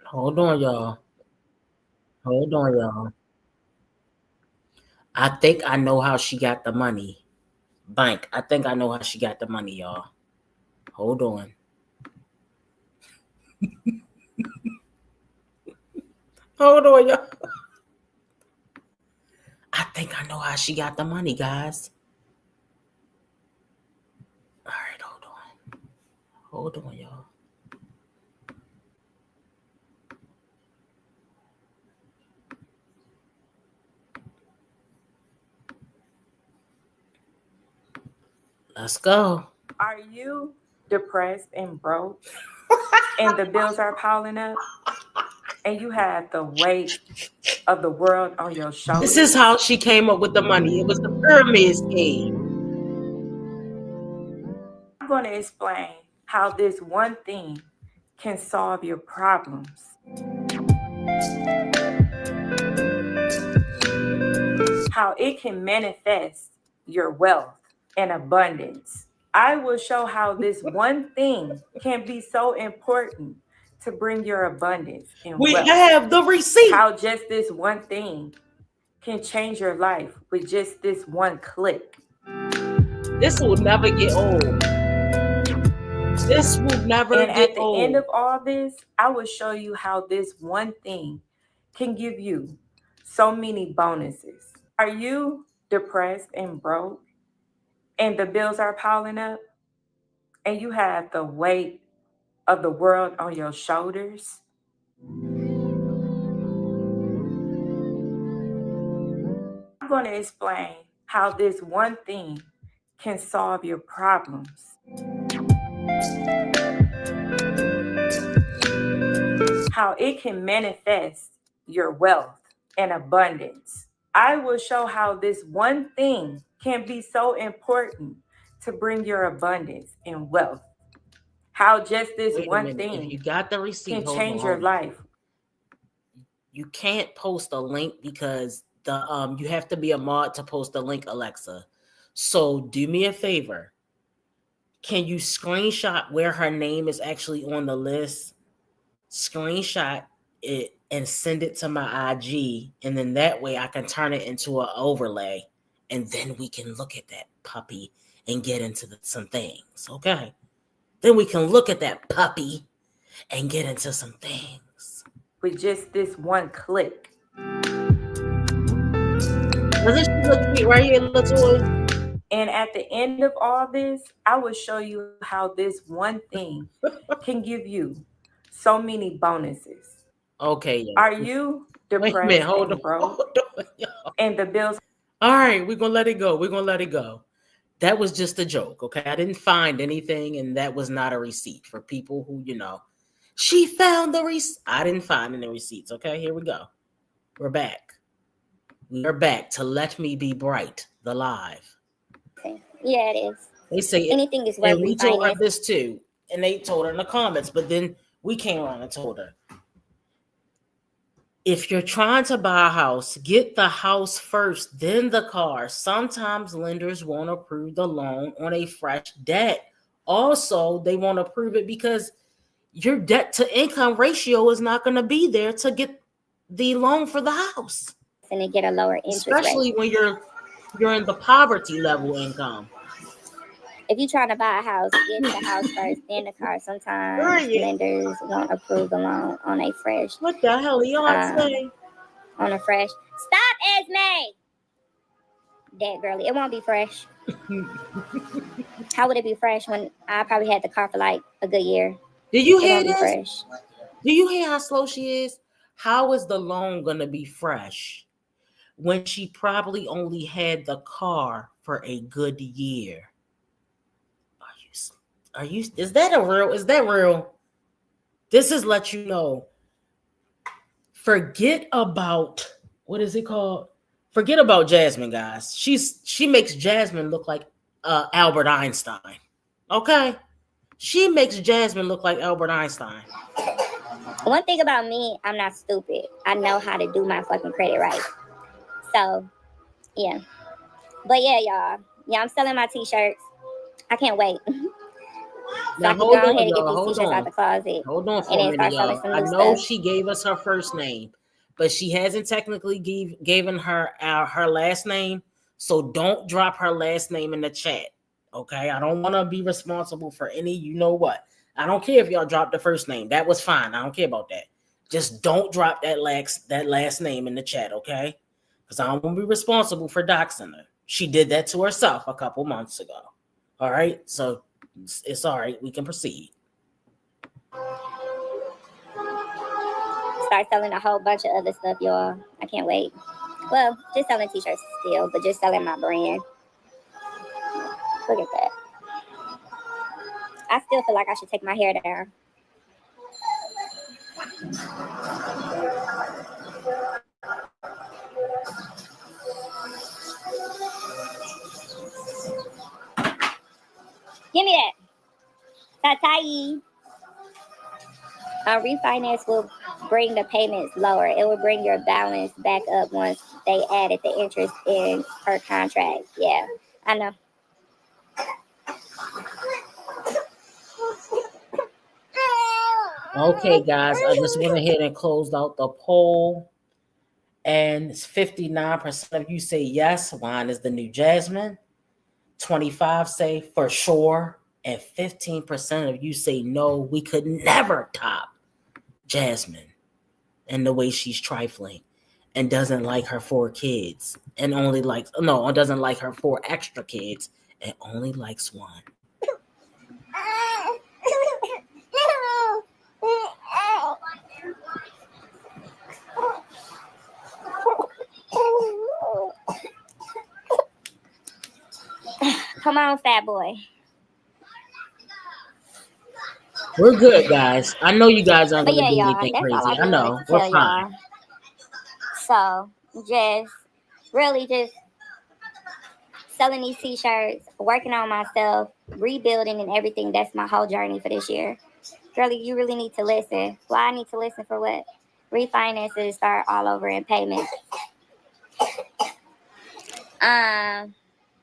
Hold on, y'all. Hold on, y'all. I think I know how she got the money. Bank. I think I know how she got the money, y'all. Hold on. Hold on, y'all. I think I know how she got the money, guys. All right, hold on. Hold on, y'all. Let's go. Are you depressed and broke and the bills are piling up and you have the weight of the world on your shoulders? This is how she came up with the money. It was the pyramid scheme. I'm going to explain how this one thing can solve your problems. How it can manifest your wealth and abundance. I will show how this one thing can be so important to bring your abundance and We wealth. have the receipt. How just this one thing can change your life with just this one click. This will never get old. This will never And get at the old. end of all this, I will show you how this one thing can give you so many bonuses. Are you depressed and broke and the bills are piling up and you have the weight of the world on your shoulders? I'm going to explain how this one thing can solve your problems. How it can manifest your wealth and abundance. I will show how this one thing can be so important to bring your abundance and wealth. How just this Wait a one minute. thing If you got the receipt, can hold change on, your hold on. life. You can't post a link because the you have to be a mod to post a link, Alexa. So do me a favor. Can you screenshot where her name is actually on the list? Screenshot it and send it to my IG, and then that way I can turn it into an overlay, and then we can look at that puppy and get into some things. Okay? Then we can look at that puppy and get into some things. With just this one click. Doesn't she look cute right here, little? And at the end of all this, I will show you how this one thing can give you so many bonuses. Okay, yeah. Are you depressed Wait a minute, hold and on, broke hold on, y'all. and the bills? All right, we're gonna let it go. We're gonna let it go. That was just a joke, okay? I didn't find anything, and that was not a receipt for people who, she found the receipt. I didn't find any receipts, okay? Here we go. We're back. We are back to Let Me Be Bright, the live. Yeah, it is. They say anything is worth and we told her refinancing. this too, and they told her in the comments, but then we came around and told her, if you're trying to buy a house, get the house first, then the car. Sometimes lenders won't approve the loan on a fresh debt. Also, they won't approve it because your debt to income ratio is not going to be there to get the loan for the house. And they get a lower interest Especially rate. when you're in the poverty level income. If you're trying to buy a house, get the house first, then the car. Sometimes lenders won't approve the loan on a fresh. What the hell are y'all saying? On a fresh. Stop, Esme! That girly. It won't be fresh. How would it be fresh when I probably had the car for like a good year? Did you hear won't this? Be fresh. Do you hear how slow she is? How is the loan gonna be fresh when she probably only had the car for a good year. Are you, is that real? This is let you know. Forget about, what is it called? Forget about Jasmine, guys. She makes Jasmine look like Albert Einstein. Okay? She makes Jasmine look like Albert Einstein. One thing about me, I'm not stupid. I know how to do my fucking credit right. So, yeah. But yeah, y'all. Yeah, I'm selling my t-shirts. I can't wait. So I can go ahead and get these t-shirts out the closet. Hold on for a minute, y'all. I know she gave us her first name, but she hasn't technically given her her last name. So don't drop her last name in the chat. Okay? I don't want to be responsible for any, you know what. I don't care if y'all dropped the first name. That was fine. I don't care about that. Just don't drop that last name in the chat, okay? Because I don't want to be responsible for doxing her. She did that to herself a couple months ago. All right? So it's all right. We can proceed. Start selling a whole bunch of other stuff, y'all. I can't wait. Well, just selling t-shirts still, but just selling my brand. Look at that. I still feel like I should take my hair down. Give me that. Tatai. Refinance will bring the payments lower. It will bring your balance back up once they added the interest in per contract. Yeah, I know. Okay, guys, I just went ahead and closed out the poll. And 59% of you say yes, wine is the new Jasmine. 25 say for sure. And 15% of you say no, we could never top Jasmine and the way she's trifling and doesn't like her 4 kids and only likes, no, doesn't like her 4 extra kids and only likes one. Come on, fat boy. We're good, guys. I know you guys aren't going to do y'all, anything that's crazy. all I know. to tell We're fine. Y'all. So, just really just selling these t-shirts, working on myself, rebuilding and everything. That's my whole journey for this year. Girlie, you really need to listen. Why I need to listen for what? Refinances start all over in payments.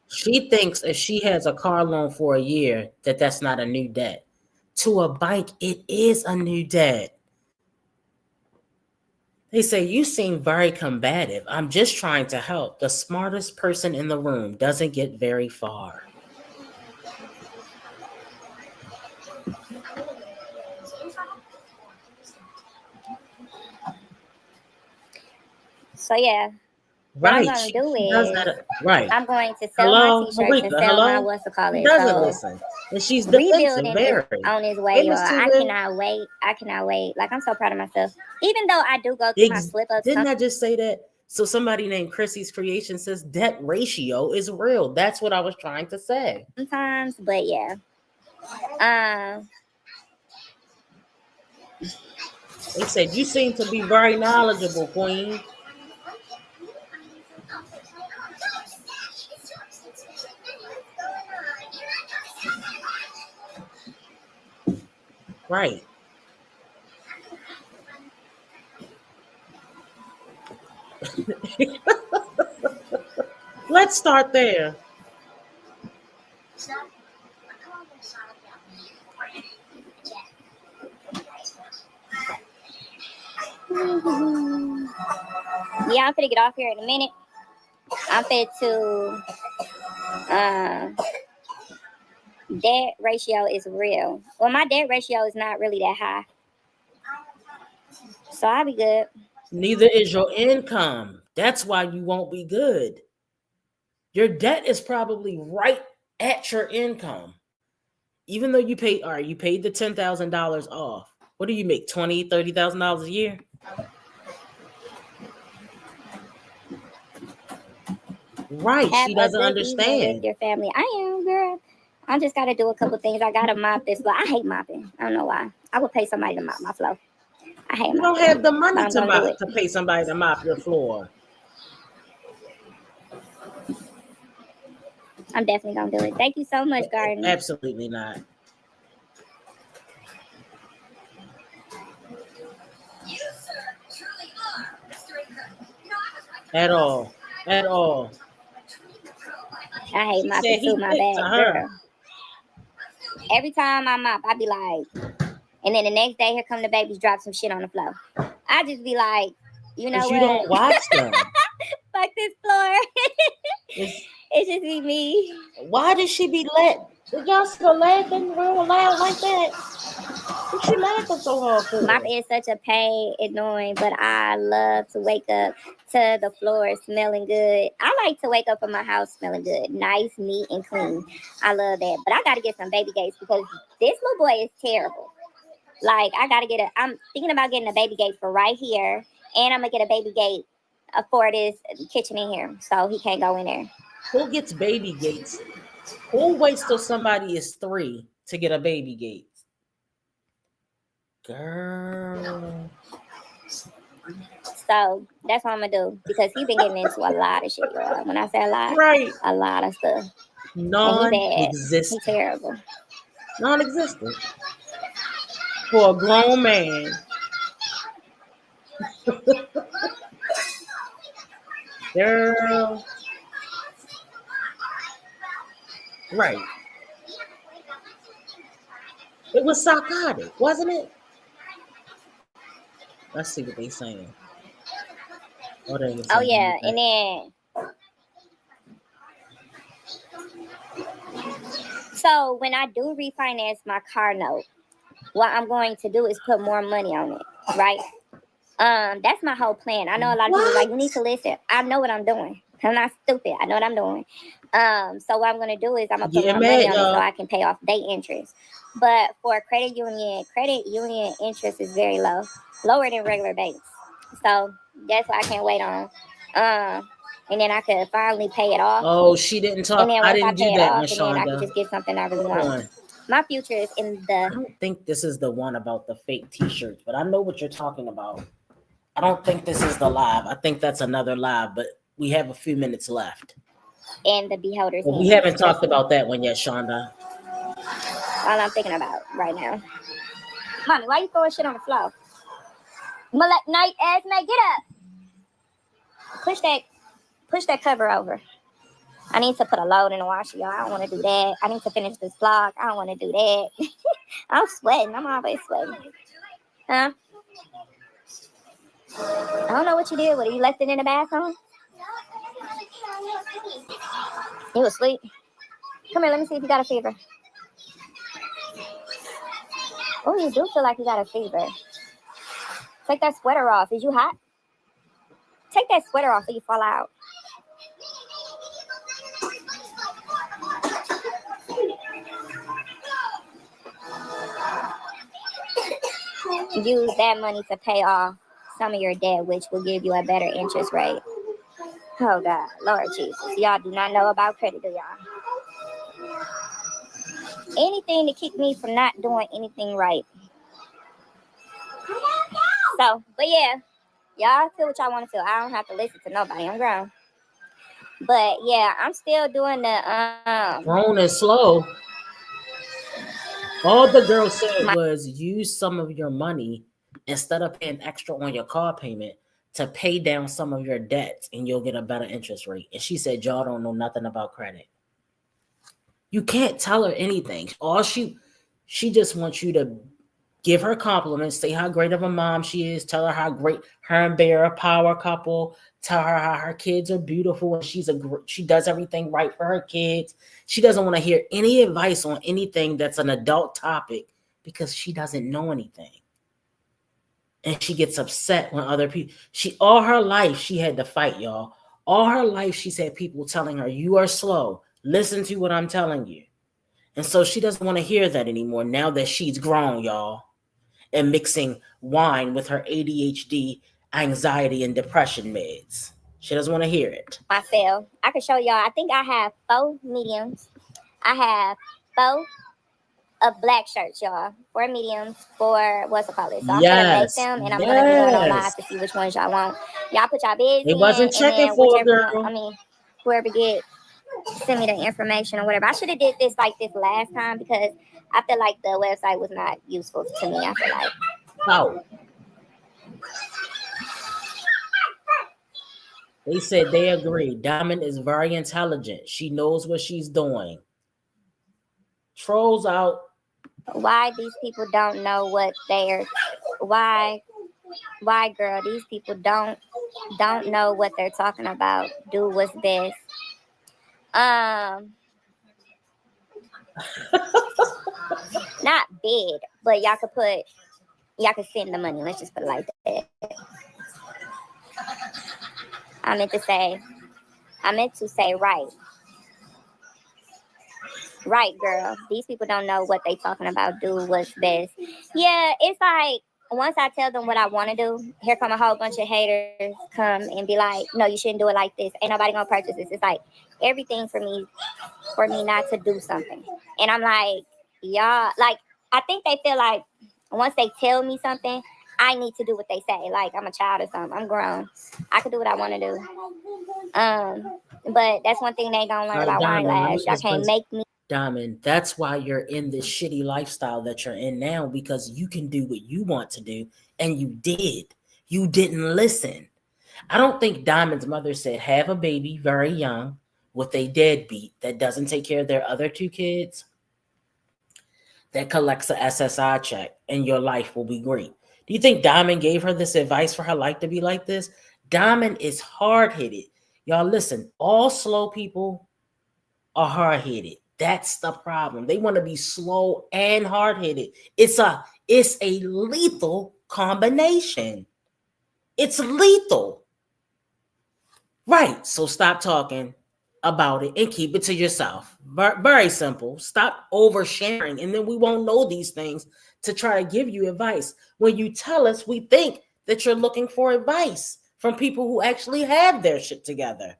She thinks if she has a car loan for a year, that's not a new debt. To a bank, it is a new debt. They say, you seem very combative. I'm just trying to help. The smartest person in the room doesn't get very far. So, yeah. Right. What I'm going to do is, right. I'm going to sell my t-shirts and sell my what's it called. She doesn't listen. And she's rebuilding very. is on its way, y'all. I cannot wait. I cannot wait. Like, I'm so proud of myself. Even though I do go through my slip-ups. Didn't I just say that? So somebody named Chrissy's Creation says debt ratio is real. That's what I was trying to say. Sometimes, but yeah. They said, you seem to be very knowledgeable, Queen. Right. Let's start there. Yeah, I'm finna get off here in a minute. I'm fit to debt ratio is real. Well, my debt ratio is not really that high. So I'll be good. Neither is your income. That's why you won't be good. Your debt is probably right at your income. Even though you paid, all right, you paid the $10,000 off. What do you make? $20,000, $30,000 a year? Right. Have She a doesn't good evening with understand. your family. I am, girl. I just got to do a couple things. I got to mop this floor. I hate mopping. I don't know why. I would pay somebody to mop my floor. I hate You don't mopping, have the but money I'm to going to do it. pay somebody to mop your floor. I'm definitely going to do it. Thank you so much, Garden. Absolutely not. At all. At all. I hate She mopping said he too, my thick to bad, her. girl. Every time I mop, I be like, and then the next day, here come the babies, drop some shit on the floor. I just be like, you know Because what? you don't watch them. Fuck this floor. It's, It just be me. why did she be did y'all see her laughing real loud like that? What she laughing so hard for? Mopping is such a pain, annoying, but I love to wake up to the floor smelling good. I like to wake up in my house smelling good, nice, neat, and clean. I love that. But I got to get some baby gates because this little boy is terrible. Like, I'm thinking about getting a baby gate for right here, and I'm going to get a baby gate for this kitchen in here so he can't go in there. Who gets baby gates? Who waits till somebody is 3 to get a baby gate? Girl. So that's what I'm gonna do because he's been getting into a lot of shit, y'all. When I say a lot, Right. a lot of stuff. Non-existent. He's terrible. Non-existent. For a grown man. Girl. Right. It was psychotic, wasn't it? Let's see what they saying. Oh yeah, and then so when I do refinance my car note, what I'm going to do is put more money on it, right? That's my whole plan. I know a lot of people are like, you need to listen. I know what I'm doing. I'm not stupid. I know what I'm doing. So what I'm gonna do is I'm gonna put more money on it so I can pay off day interest. But for a credit union interest is very low, lower than regular banks. So that's why I can't wait on. And then I could finally pay it off. Oh, she didn't talk. And then once I didn't do pay it that, off, Miss and then I Shonda. could just get something I really Hold want. on. My future is in the. I don't think this is the one about the fake T-shirts, but I know what you're talking about. I don't think this is the live. I think that's another live, but we have a few minutes left. And the beholders. Well, we haven't talked about that one yet, Shonda. All I'm thinking about right now. Mommy, why you throwing shit on the floor? Night ass man, get up. Push that cover over. I need to put a load in the washer, y'all. I don't want to do that. I need to finish this vlog. I don't want to do that. I'm sweating. I'm always sweating. Huh? I don't know what you did with it. You left it in the bathroom? You was asleep? Come here, let me see if you got a fever. Oh, you do feel like you got a fever. Take that sweater off. Is you hot? Take that sweater off so you fall out. Use that money to pay off some of your debt, which will give you a better interest rate. Oh God, Lord Jesus. Y'all do not know about credit, do y'all? Anything to keep me from not doing anything right. So, but yeah, y'all feel what y'all want to feel. I don't have to listen to nobody. I'm grown. But yeah, I'm still doing the grown and slow. All the girl said was use some of your money instead of paying extra on your car payment to pay down some of your debts and you'll get a better interest rate. And she said, y'all don't know nothing about credit. You can't tell her anything. All she just wants you to give her compliments, say how great of a mom she is, tell her how great her and Bear are a power couple, tell her how her kids are beautiful and she does everything right for her kids. She doesn't want to hear any advice on anything that's an adult topic because she doesn't know anything. And she gets upset when other people, all her life she had to fight, y'all. All her life she's had people telling her, you are slow. Listen to what I'm telling you. And so she doesn't want to hear that anymore now that she's grown, y'all. And mixing wine with her ADHD, anxiety, and depression meds. She doesn't want to hear it. Myself. I can show y'all. I think I have 4 mediums. I have 4 of black shirts, y'all. 4 mediums, 4 what's it called? So I'm gonna make them, and I'm gonna be going on live to see which ones y'all want. Y'all put y'all bids It in, wasn't and then for whichever girl. one, whoever get, send me the information or whatever. I should have did this like this last time because I feel like the website was not useful to me. I feel like. Oh. They said they agree. Diamond is very intelligent. She knows what she's doing. Trolls out. Why these people don't know what they're why girl, these people don't know what they're talking about. Do what's best. Not bid, but y'all could send the money. Let's just put it like that. I meant to say right. Right, girl. These people don't know what they talking about. Do what's best. Yeah, it's like once I tell them what I want to do, here come a whole bunch of haters come and be like, no, you shouldn't do it like this. Ain't nobody gonna purchase this. It's like everything for me not to do something. And I'm like, y'all, like, I think they feel like once they tell me something, I need to do what they say. Like I'm a child or something. I'm grown. I can do what I want to do. But that's one thing they gonna learn about wine lash. Y'all can't make me. Diamond, that's why you're in this shitty lifestyle that you're in now, because you can do what you want to do, and you did. You didn't listen. I don't think Diamond's mother said have a baby very young with a deadbeat that doesn't take care of their other 2 kids, that collects a SSI check, and your life will be great. Do you think Diamond gave her this advice for her life to be like this? Diamond is hard-headed. Y'all listen, all slow people are hard-headed. That's the problem. They want to be slow and hard-headed. It's a lethal combination. It's lethal. Right. So stop talking about it and keep it to yourself. Very simple. Stop oversharing, and then we won't know these things to try to give you advice. When you tell us, we think that you're looking for advice from people who actually have their shit together.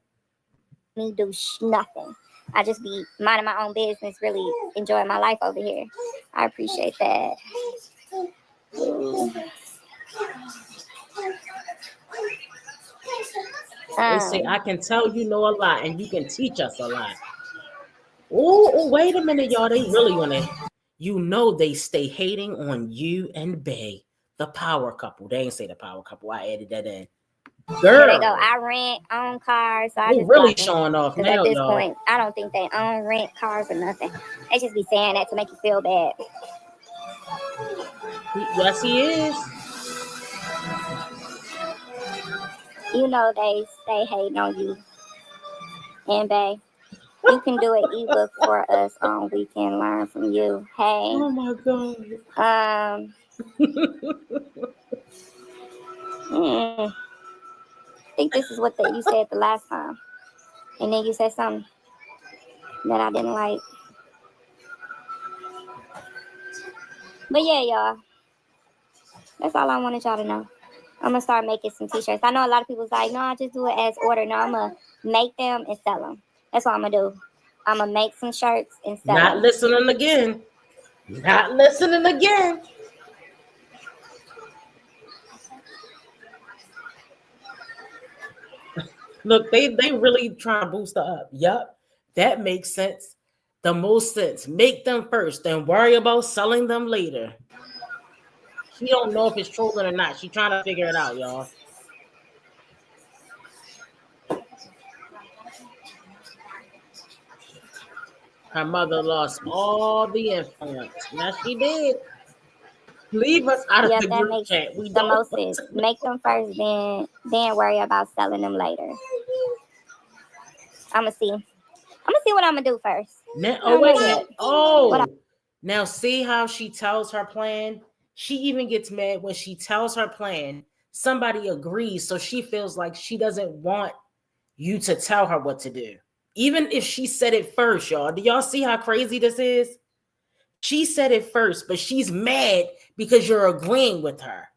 Me do nothing. I just be minding my own business, really enjoying my life over here. I appreciate that. They say, I can tell you know a lot and you can teach us a lot. Oh, wait a minute, y'all. They really want to, they stay hating on you and Bay, the power couple. They ain't say the power couple. I added that in. Girl. There they go. I rent, own cars. So I just really showing off now, at this y'all. point, I don't think they own, rent cars or nothing. They just be saying that to make you feel bad. Yes, he is. You know they stay hating on you. And Bay, you can do an ebook for us on We Can Learn From You. Hey. Oh my God. I think this is what you said the last time. And then you said something that I didn't like. But yeah, y'all. That's all I wanted y'all to know. I'm going to start making some t-shirts. I know a lot of people's like, no, I just do it as order. No, I'm going to make them and sell them. That's what I'm going to do. I'm going to make some shirts and sell them. Not listening again. Not listening again. Look, they really trying to boost her up. Yup, that makes sense. The most sense. Make them first, then worry about selling them later. She don't know if it's trolling or not. She trying to figure it out, y'all. Her mother lost all the influence. Yes, she did. Leave us out of the group chat. We the most sense. Make them first, then worry about selling them later. I'm gonna see what I'm gonna do first. Now, now see how she tells her plan? She even gets mad when she tells her plan. Somebody agrees, so she feels like she doesn't want you to tell her what to do. Even if she said it first, y'all. Do y'all see how crazy this is? She said it first, but she's mad because you're agreeing with her.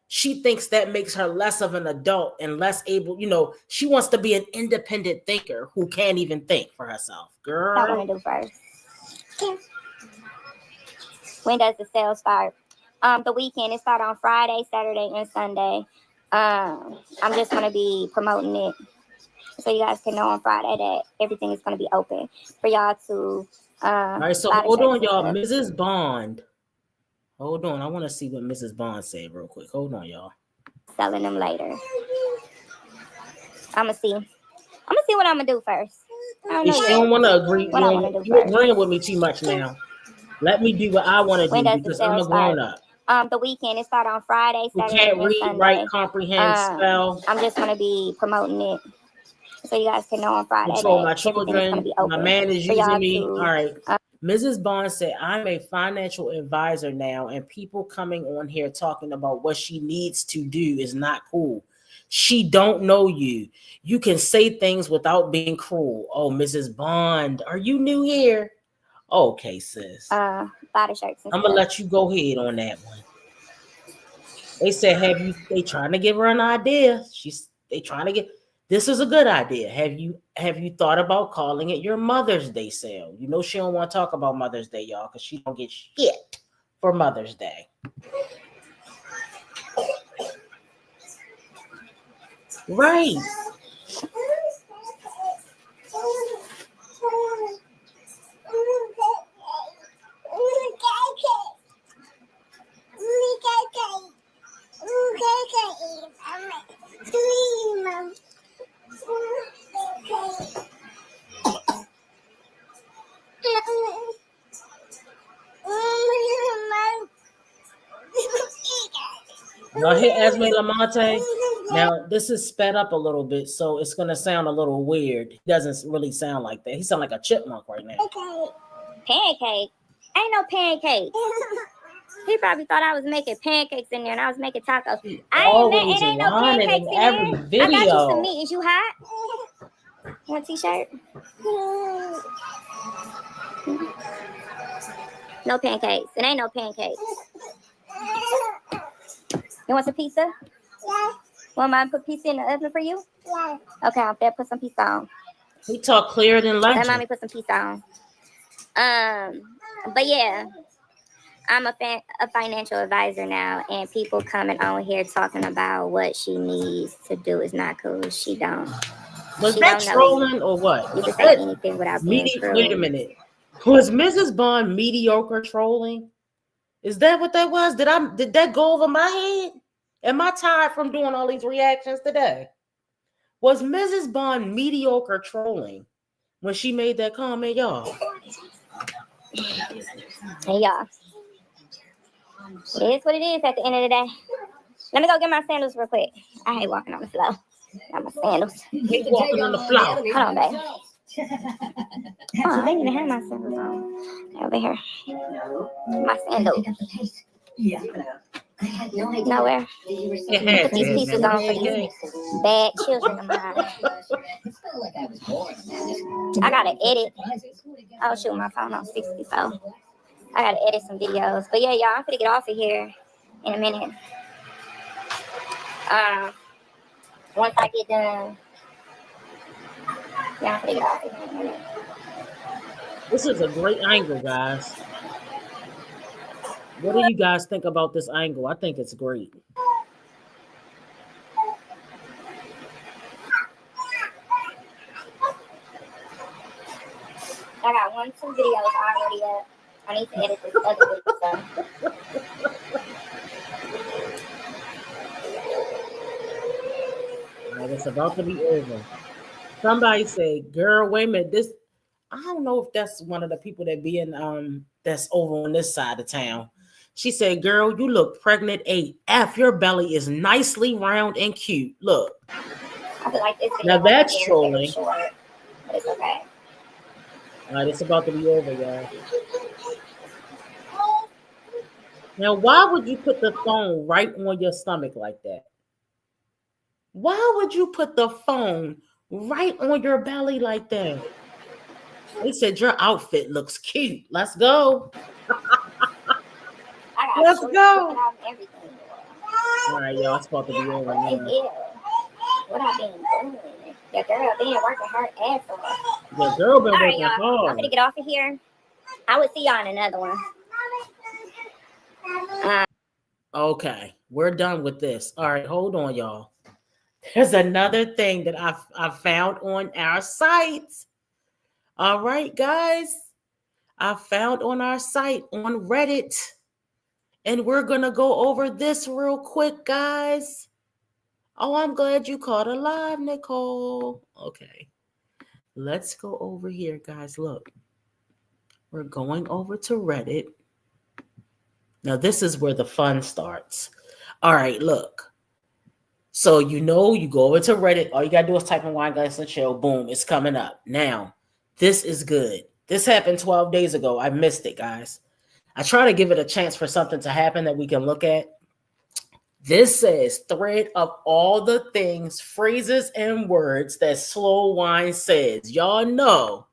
she thinks that makes her less of an adult and less able, she wants to be an independent thinker who can't even think for herself. Girl. What I want to do first. When does the sale start? The weekend. It starts on Friday, Saturday, and Sunday. I'm just going to be promoting it so you guys can know on Friday that everything is going to be open for y'all to all right, so hold on, y'all. Mrs. Bond. Hold on. I want to see what Mrs. Bond said real quick. Hold on, y'all. Selling them later. I'm going to see what I'm going to do first. I don't know She don't want to agree. You're agreeing with me too much now. Let me do what I want to do because I'm a grown up. The weekend. It starts on Friday, Who Saturday, can't and read, Sunday. write, comprehend, spell. I'm just going to be promoting it so you guys can know on Friday. Control my children. My man is using me. All right. Mrs. Bond said, I'm a financial advisor now, and people coming on here talking about what she needs to do is not cool. She don't know you. You can say things without being cruel. Oh, Mrs. Bond, are you new here? Okay, sis. Body shirts. I'm gonna let you go ahead on that one. They said, they trying to give her an idea. They trying to get, this is a good idea. Have you thought about calling it your Mother's Day sale? You know she don't want to talk about Mother's Day, y'all, because she don't get shit for Mother's Day. Right. Y'all hear Esme Lamonte? Now, this is sped up a little bit, so it's going to sound a little weird. He doesn't really sound like that. He sounds like a chipmunk right now. Pancake? Ain't no pancake. He probably thought I was making pancakes in there and I was making tacos. It ain't no pancakes in every there. video. I got you some meat. Is you hot? Want a t-shirt? No pancakes. It ain't no pancakes. You want some pizza? Yeah. Want mine to put pizza in the oven for you? Yeah. Okay, I'll put some pizza on. He talk clearer than legend. Let mommy put some pizza on. But yeah, I'm a financial advisor now, and people coming on here talking about what she needs to do is not cool. She don't. Was that trolling or what? You can say anything without being true. Wait a minute. Was Mrs. Bond mediocre trolling? Is that what that was? Did that go over my head? Am I tired from doing all these reactions today? Was Mrs. Bond mediocre trolling when she made that comment, y'all? Hey, y'all. It is what it is at the end of the day. Let me go get my sandals real quick. I hate walking on the floor. Got my sandals. Keep walking on the floor. Hold on, babe. Oh, I didn't even have my sandals on. Over here. My sandals. Yeah. Nowhere. Put these pieces on for these bad children of mine. I gotta edit. I'll shoot my phone on 60, so I gotta edit some videos. But yeah, y'all, I'm gonna get off of here in a minute. Once I get done, yeah, I'm gonna get off of here in a minute. This is a great angle, guys. What do you guys think about this angle? I think it's great. I got 2 videos already up. I need to edit this other video. Right, it's about to be over. Somebody say, girl, wait a minute. I don't know if that's one of the people that be in that's over on this side of town. She said, girl, you look pregnant AF. Your belly is nicely round and cute. Look. I feel like this now that's trolling. Short, but it's okay. All right, it's about to be over, y'all. Now, why would you put the phone right on your stomach like that? Why would you put the phone right on your belly like that? They said your outfit looks cute. Let's go. Let's go. All right, y'all. It's supposed to be over What the now. hell? What I been doing? Your girl been working her ass off. Your girl been All right, working y'all. I'm hard. gonna get off of here. I will see y'all in another one. Okay, we're done with this. All right, hold on, y'all. There's another thing that I found on our site. All right, guys. I found on our site on Reddit. And we're going to go over this real quick, guys. Oh, I'm glad you caught alive, Nicole. Okay. Let's go over here, guys. Look. We're going over to Reddit. Now, this is where the fun starts. All right, look. So, you go over to Reddit. All you got to do is type in Wine Glass and Chill. Boom, it's coming up. Now, this is good. This happened 12 days ago. I missed it, guys. I try to give it a chance for something to happen that we can look at. This says thread of all the things, phrases, and words that Slow Wine says. Y'all know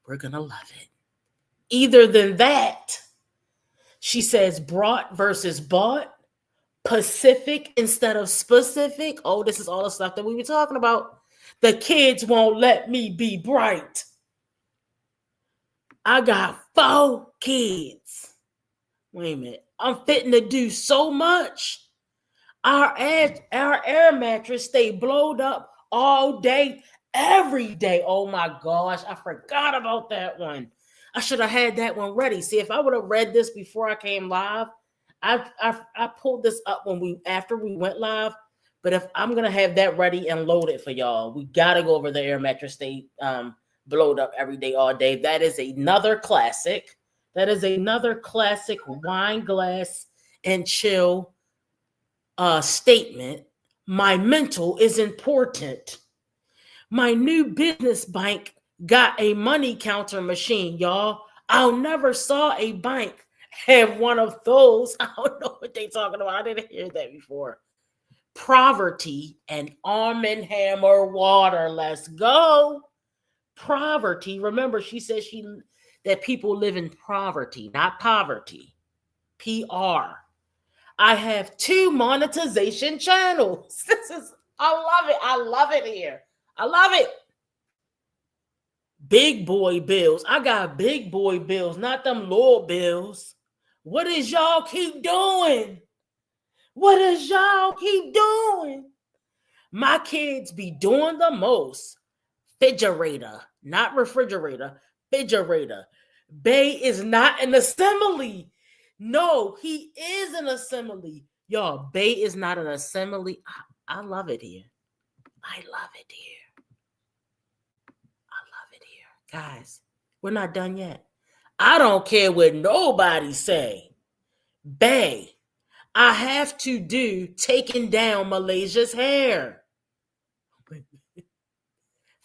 we're going to love it. Either than that, she says brought versus bought, Pacific instead of specific. Oh, this is all the stuff that we were talking about. The kids won't let me be bright. I got 4 kids. Wait a minute. I'm fitting to do so much. Our air mattress stay blowed up all day, every day. Oh my gosh, I forgot about that one. I should have had that one ready. See, if I would have read this before I came live, I pulled this up after we went live. But if I'm gonna have that ready and loaded for y'all, we gotta go over the air mattress stay blowed up every day, all day. That is another classic. That is another classic Wine Glass and Chill statement. My mental is important. My new business bank got a money counter machine, y'all. I'll never saw a bank have one of those. I don't know what they talking about. I didn't hear that before. Poverty and Arm & Hammer water. Let's go. Poverty. Remember, she said that people live in poverty, not poverty. PR. I have 2 monetization channels. I love it. I love it here. I love it. Big boy bills. I got big boy bills, not them little bills. What does y'all keep doing? What does y'all keep doing? My kids be doing the most. Refrigerator, not refrigerator, refrigerator. Bay is not an assembly. No, he is an assembly. Y'all, Bay is not an assembly. I love it here. I love it here. I love it here. Guys, we're not done yet. I don't care what nobody say. Bay, I have to do taking down Malaysia's hair.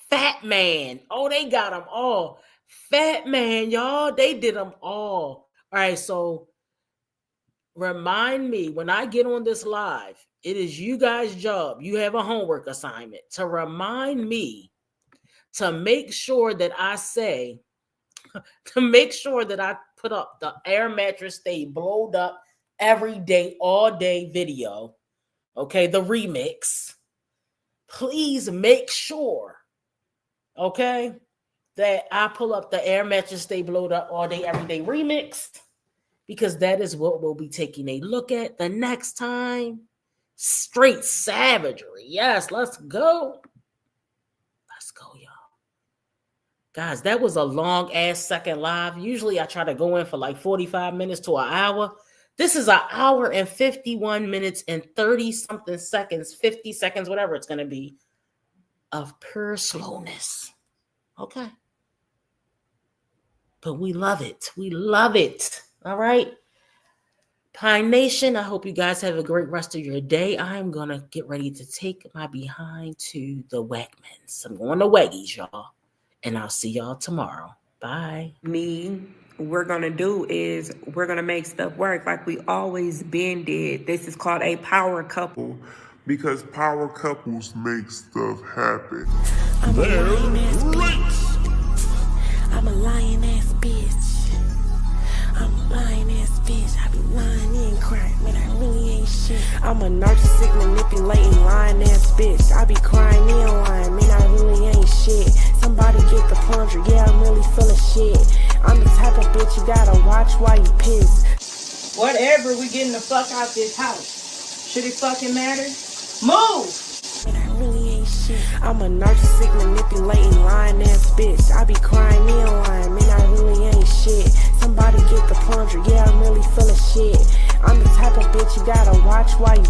Fat Man. Oh, they got them all. Fat Man, y'all. They did them all. All right, so remind me when I get on this live, it is you guys' job. You have a homework assignment to remind me to make sure that I say, to make sure that I put up the air mattress stay blowed up every day, all day video. Okay, the remix. Please make sure, okay, that I pull up the air mattress stay blowed up all day, every day remix, because that is what we'll be taking a look at the next time. Straight savagery. Yes, let's go. Let's go, y'all. Guys, that was a long ass second live. Usually I try to go in for like 45 minutes to an hour. This is an hour and 51 minutes and 30 something seconds, 50 seconds, whatever it's going to be, of pure slowness. Okay. But we love it. We love it. All right. Pine Nation, I hope you guys have a great rest of your day. I'm going to get ready to take my behind to the Wegmans. I'm going to Weggies, y'all. And I'll see y'all tomorrow. Bye. We're going to do is we're going to make stuff work like we always been did. This is called a power couple. Because power couples make stuff happen. I'm a lying ass bitch. I'm a lying ass bitch. I be lying and crying, but I really ain't shit. I'm a narcissistic, manipulating, lying ass bitch. I be crying in line, man, I really ain't shit. Somebody get the plunger, yeah, I'm really full of shit. I'm the type of bitch you gotta watch while you piss. Whatever, we getting the fuck out this house. Should it fucking matter? Move! Man, I really ain't shit. I'm a narcissistic, manipulating, lying ass bitch. I be crying in line, man, I really ain't shit. Somebody get the plunger, yeah, I'm really full of shit. I'm the type of bitch you gotta watch while you